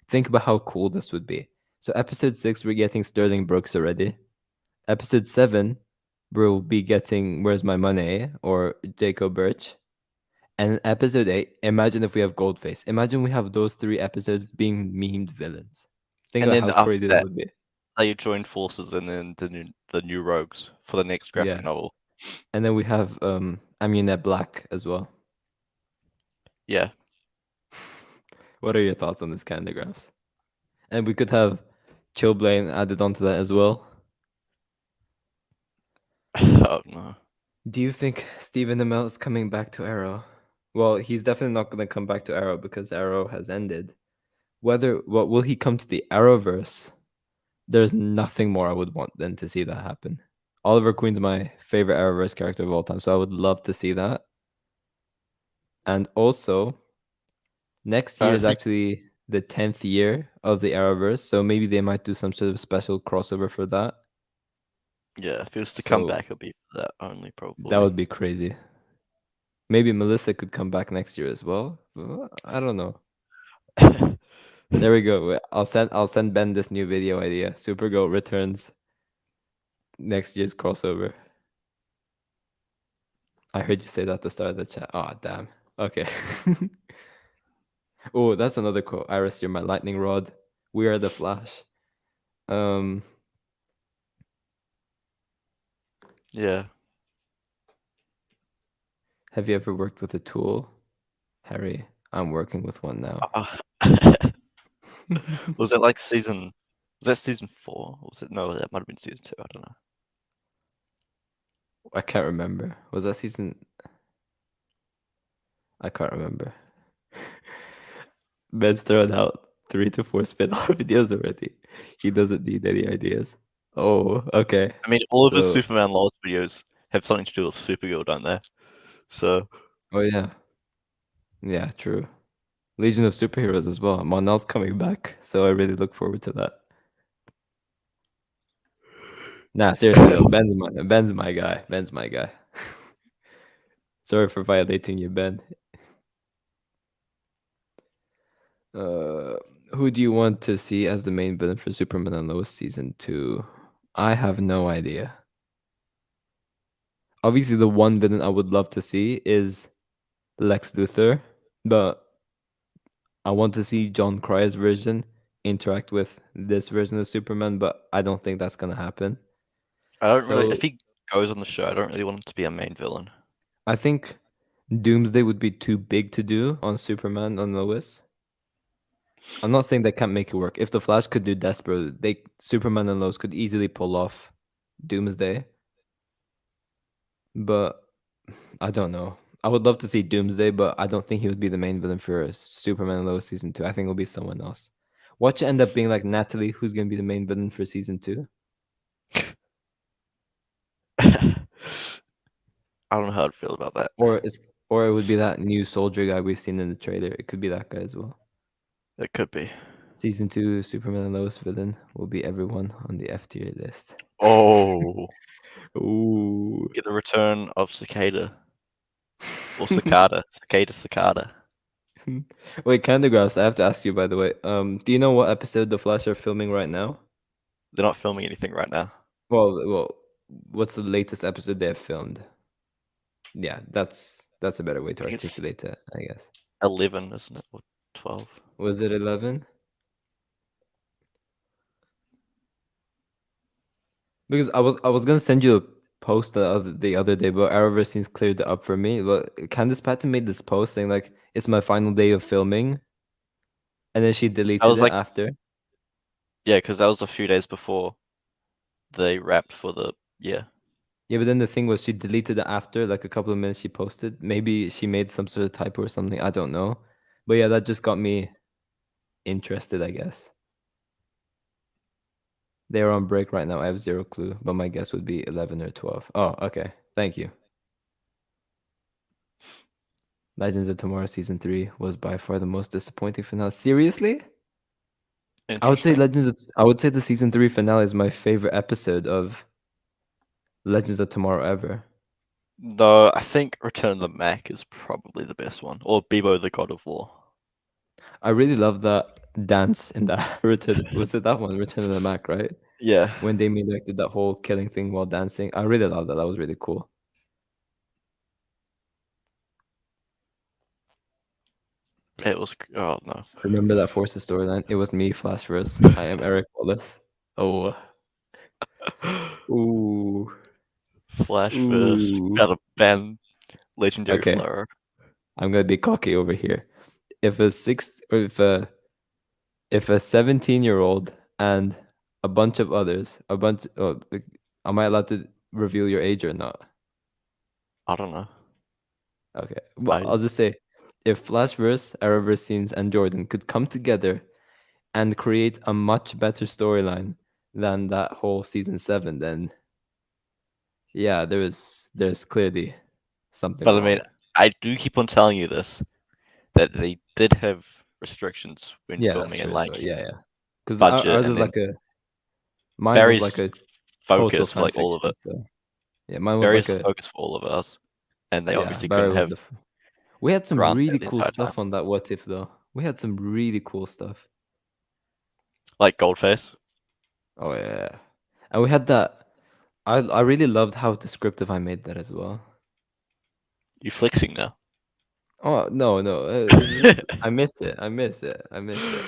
Think about how cool this would be. So episode 6, we're getting Sterling Brooks already. Episode 7, we'll be getting Where's My Money or Jacob Birch. And in episode 8, imagine if we have Goldface. Imagine we have those 3 episodes being memed villains. Think And about then how after crazy that that, would be. they join forces, and then the new rogues for the next graphic Yeah. novel. And then we have Amunet Black as well. Yeah. What are your thoughts on this Candagraphs? And we could have Chillblaine added onto that as well. Oh no. Do you think Stephen Amell is coming back to Arrow? Well, he's definitely not going to come back to Arrow because Arrow has ended. What will he come to the Arrowverse? There's nothing more I would want than to see that happen. Oliver Queen's my favorite Arrowverse character of all time, so I would love to see that. And also, next year I is think actually the 10th year of the Arrowverse, so maybe they might do some sort of special crossover for that. yeah, if it was to come So back, it'll be for that only that probably. would be crazy. Maybe Melissa could come back next year as well. I don't know. There we go. I'll send Ben this new video idea. Supergirl returns next year's crossover. I heard you say that at the start of the chat. Oh damn. Okay. Oh, that's another quote. Iris, you're my lightning rod. We are the Flash. Um, Yeah. have you ever worked with a tool? Harry, I'm working with one now. Uh, was that like season? Was that season 4? Was it? No, that might have been season 2. I don't know. I can't remember. Was that season? I can't remember. Ben's thrown out 3 to 4 spin-off videos already. He doesn't need any ideas. Oh, okay. I mean, all of his So, Superman Lost videos have something to do with Supergirl, don't they? So oh yeah, yeah, true. Legion of Superheroes as well. Monel's coming back, so I really look forward to that. Nah, seriously though, Ben's my guy. Ben's my guy. Sorry for violating you, Ben. Uh, who do you want to see as the main villain for Superman and Lois season 2? I have no idea. Obviously, the one villain I would love to see is Lex Luthor, but I want to see John Cry's version interact with this version of Superman, but I don't think that's gonna happen. I don't really. If So he goes on the show, I don't really want him to be a main villain. I think Doomsday would be too big to do on Superman on Lois. I'm not saying they can't make it work. If the Flash could do Despero, they Superman and Lois could easily pull off Doomsday. But I don't know. I would love to see Doomsday, but I don't think he would be the main villain for Superman and Lois season 2. I think it'll be someone else. Watch it end up being like Natalie, who's gonna be the main villain for season 2. I don't know how I'd feel about that. Or it would be that new soldier guy we've seen in the trailer. It could be that guy as well. It could be. Season 2 Superman and Lois villain will be everyone on the F tier list. Oh, Ooh. get the return of Cicada or Cicada. Wait, Candygraphs, I have to ask you by the way. Do you know what episode The Flash are filming right now? They're not filming anything right now. Well, what's the latest episode they have filmed? Yeah, that's a better way to I think it's articulate it, I guess. 11, isn't it? Or 12? Was it 11? Because I was gonna send you a post the other day, but Arrowverse seems cleared it up for me. But Candice Patton made this post saying like it's my final day of filming, and then she I deleted was it like, after. yeah, because that was a few days before they wrapped for the year. Yeah, but then the thing was she deleted it after like a couple of minutes she posted. Maybe she made some sort of typo or something. I don't know. But yeah, that just got me interested, I guess. They're on break right now. I have zero clue, but my guess would be 11 or 12. Oh, okay. Thank you. Legends of Tomorrow season 3 was by far the most disappointing finale. Seriously? I would say Interesting. I would say the season 3 finale is my favorite episode of Legends of Tomorrow ever. No, I think Return of the Mac is probably the best one, or Bebo the God of War. I really love that dance in that Return. Was it that one? Return of the Mac, right? Yeah, When Damien like did that whole killing thing while dancing. I really love that. That was really cool. it was. Oh no, Remember that Forces storyline? It was me, Flashverse. I am Eric Wallace. Oh. Ooh. Flash first. Ooh. Gotta ban Legendary Okay. Flower. I'm gonna be cocky over here. If a six or if a 17-year-old and a bunch of others, am I allowed to reveal your age or not? I don't know. Okay. Well, I I'll just say if Flashverse, Arrowverse scenes, and Jordan could come together and create a much better storyline than that whole season 7, then yeah, there's clearly something But I mean, wrong. I do keep on telling you this that they did have restrictions when Yeah, that's filming and true as well. like Yeah, yeah. Because budget, ours and is then like mine was like Barry's a total focus for fan like all of fiction. it. So yeah, mine was like Barry's the a focus for all of us, and they yeah. obviously Barry couldn't was have the. We had some Grant there really the cool entire time. stuff on that What If though. We had some really cool stuff. Like Goldface. Oh yeah, and we had that. I really loved how descriptive I made that as well. You flexing now. Oh no no, it's just I missed it. I missed it. I missed it.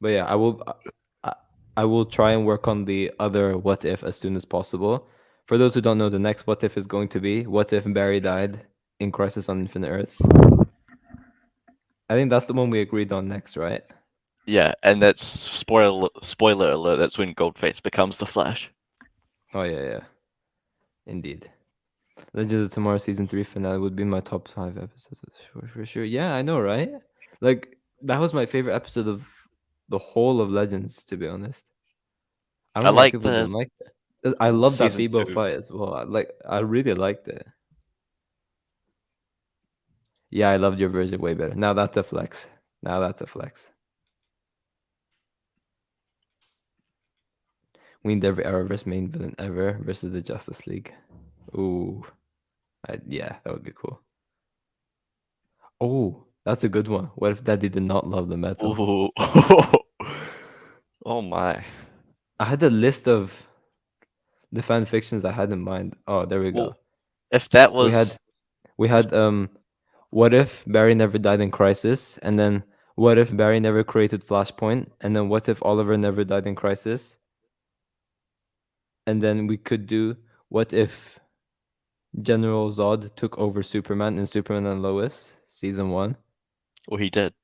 But yeah, I, I will try and work on the other What If as soon as possible. For those who don't know, the next What If is going to be what if Barry died in Crisis on Infinite Earths. I think that's the one we agreed on next, right? Yeah, and that's spoiler alert. That's when Goldface becomes the Flash. Oh yeah, yeah, indeed. Legends of Tomorrow season 3 finale would be my top 5 episodes for sure. Yeah, I know, right? Like that was my favorite episode of the whole of Legends, to be honest. I don't I know why like people the didn't like it. I love that season Bebo 2. fight as well. I really liked it. Yeah, I loved your version way better. Now that's a flex. Now that's a flex. We need every Arrowverse main villain ever versus the Justice League. Ooh, yeah, that would be cool. Oh, that's a good one. What if Daddy did not love the metal? Ooh. Oh my. I had a list of the fan fictions I had in mind. Oh, there we go. Well, if that We was had we had what if Barry never died in Crisis, and then what if Barry never created Flashpoint, and then what if Oliver never died in Crisis, and then we could do what if General Zod took over Superman in Superman and Lois season 1, well, he did.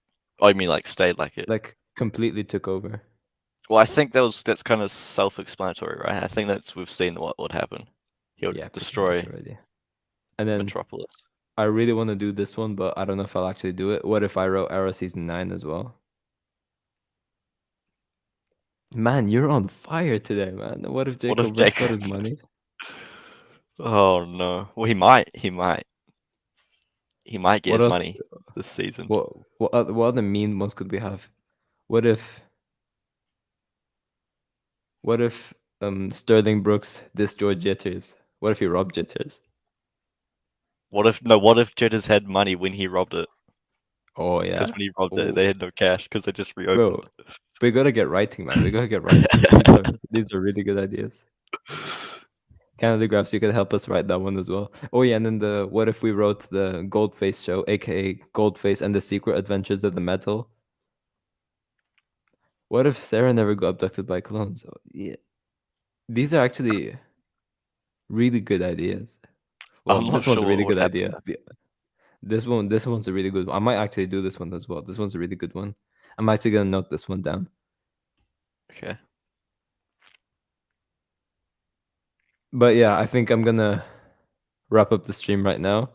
Oh, I mean, like stayed like it. like completely took over. Well, I think that's kind of self-explanatory, right? I think that's we've seen what would happen. He would Yeah, pretty much destroy already. And then Metropolis. I really want to do this one, but I don't know if I'll actually do it. What if I wrote Arrow season 9 as well? Man, you're on fire today, man. What if What if Jacob Rex got Jacob? his money? Oh no. Well, he might get What his else? money this season. What other mean ones could we have? What if what if Sterling Brooks destroyed Jitters? What if he robbed Jitters? What if Jitters had money when he robbed it? Oh Because yeah. when he robbed it, they Oh, had no cash because they just bro, reopened. we gotta get writing, man. We gotta get writing. These are really good ideas. Canada Grabs, you could help us write that one as well. Oh yeah, and then the what if we wrote the Goldface show, aka Goldface and the Secret Adventures of the Metal? What if Sarah never got abducted by clones? Oh, yeah, these are actually really good ideas. Well, I'm not this one's a sure what really would good happen. idea. This one's a really good one. I might actually do this one as well. This one's a really good one. I'm actually gonna note this one down. Okay. But yeah, I think I'm gonna wrap up the stream right now.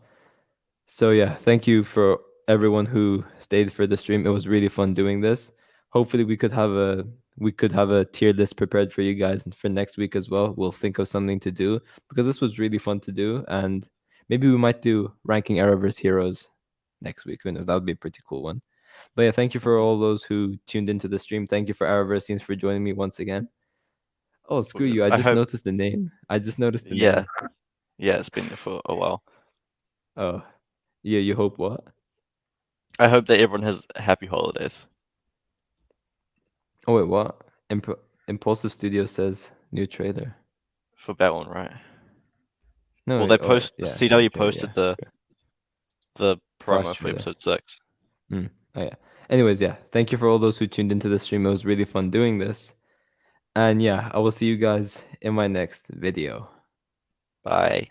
So yeah, thank you for everyone who stayed for the stream. It was really fun doing this. Hopefully we could have a tier list prepared for you guys for next week as well. We'll think of something to do because this was really fun to do, and maybe we might do ranking Arrowverse heroes next week. Who knows? That would be a pretty cool one. But yeah, thank you for all those who tuned into the stream. Thank you for Arrowverse for joining me once again. Oh, It's all screw good. you. I I just hope. noticed the name. I just noticed the Yeah. name. Yeah. It's been there for a while. Oh, yeah, you hope what? I hope that everyone has happy holidays Oh wait, what? Impulsive Studio says new trailer. for that one, right? No, Well, wait, they oh wait, post. yeah, new CW trailer, yeah. posted the Flash promo for trailer. episode 6. Oh yeah. Anyways, yeah. Thank you for all those who tuned into the stream. It was really fun doing this. And yeah, I will see you guys in my next video. Bye.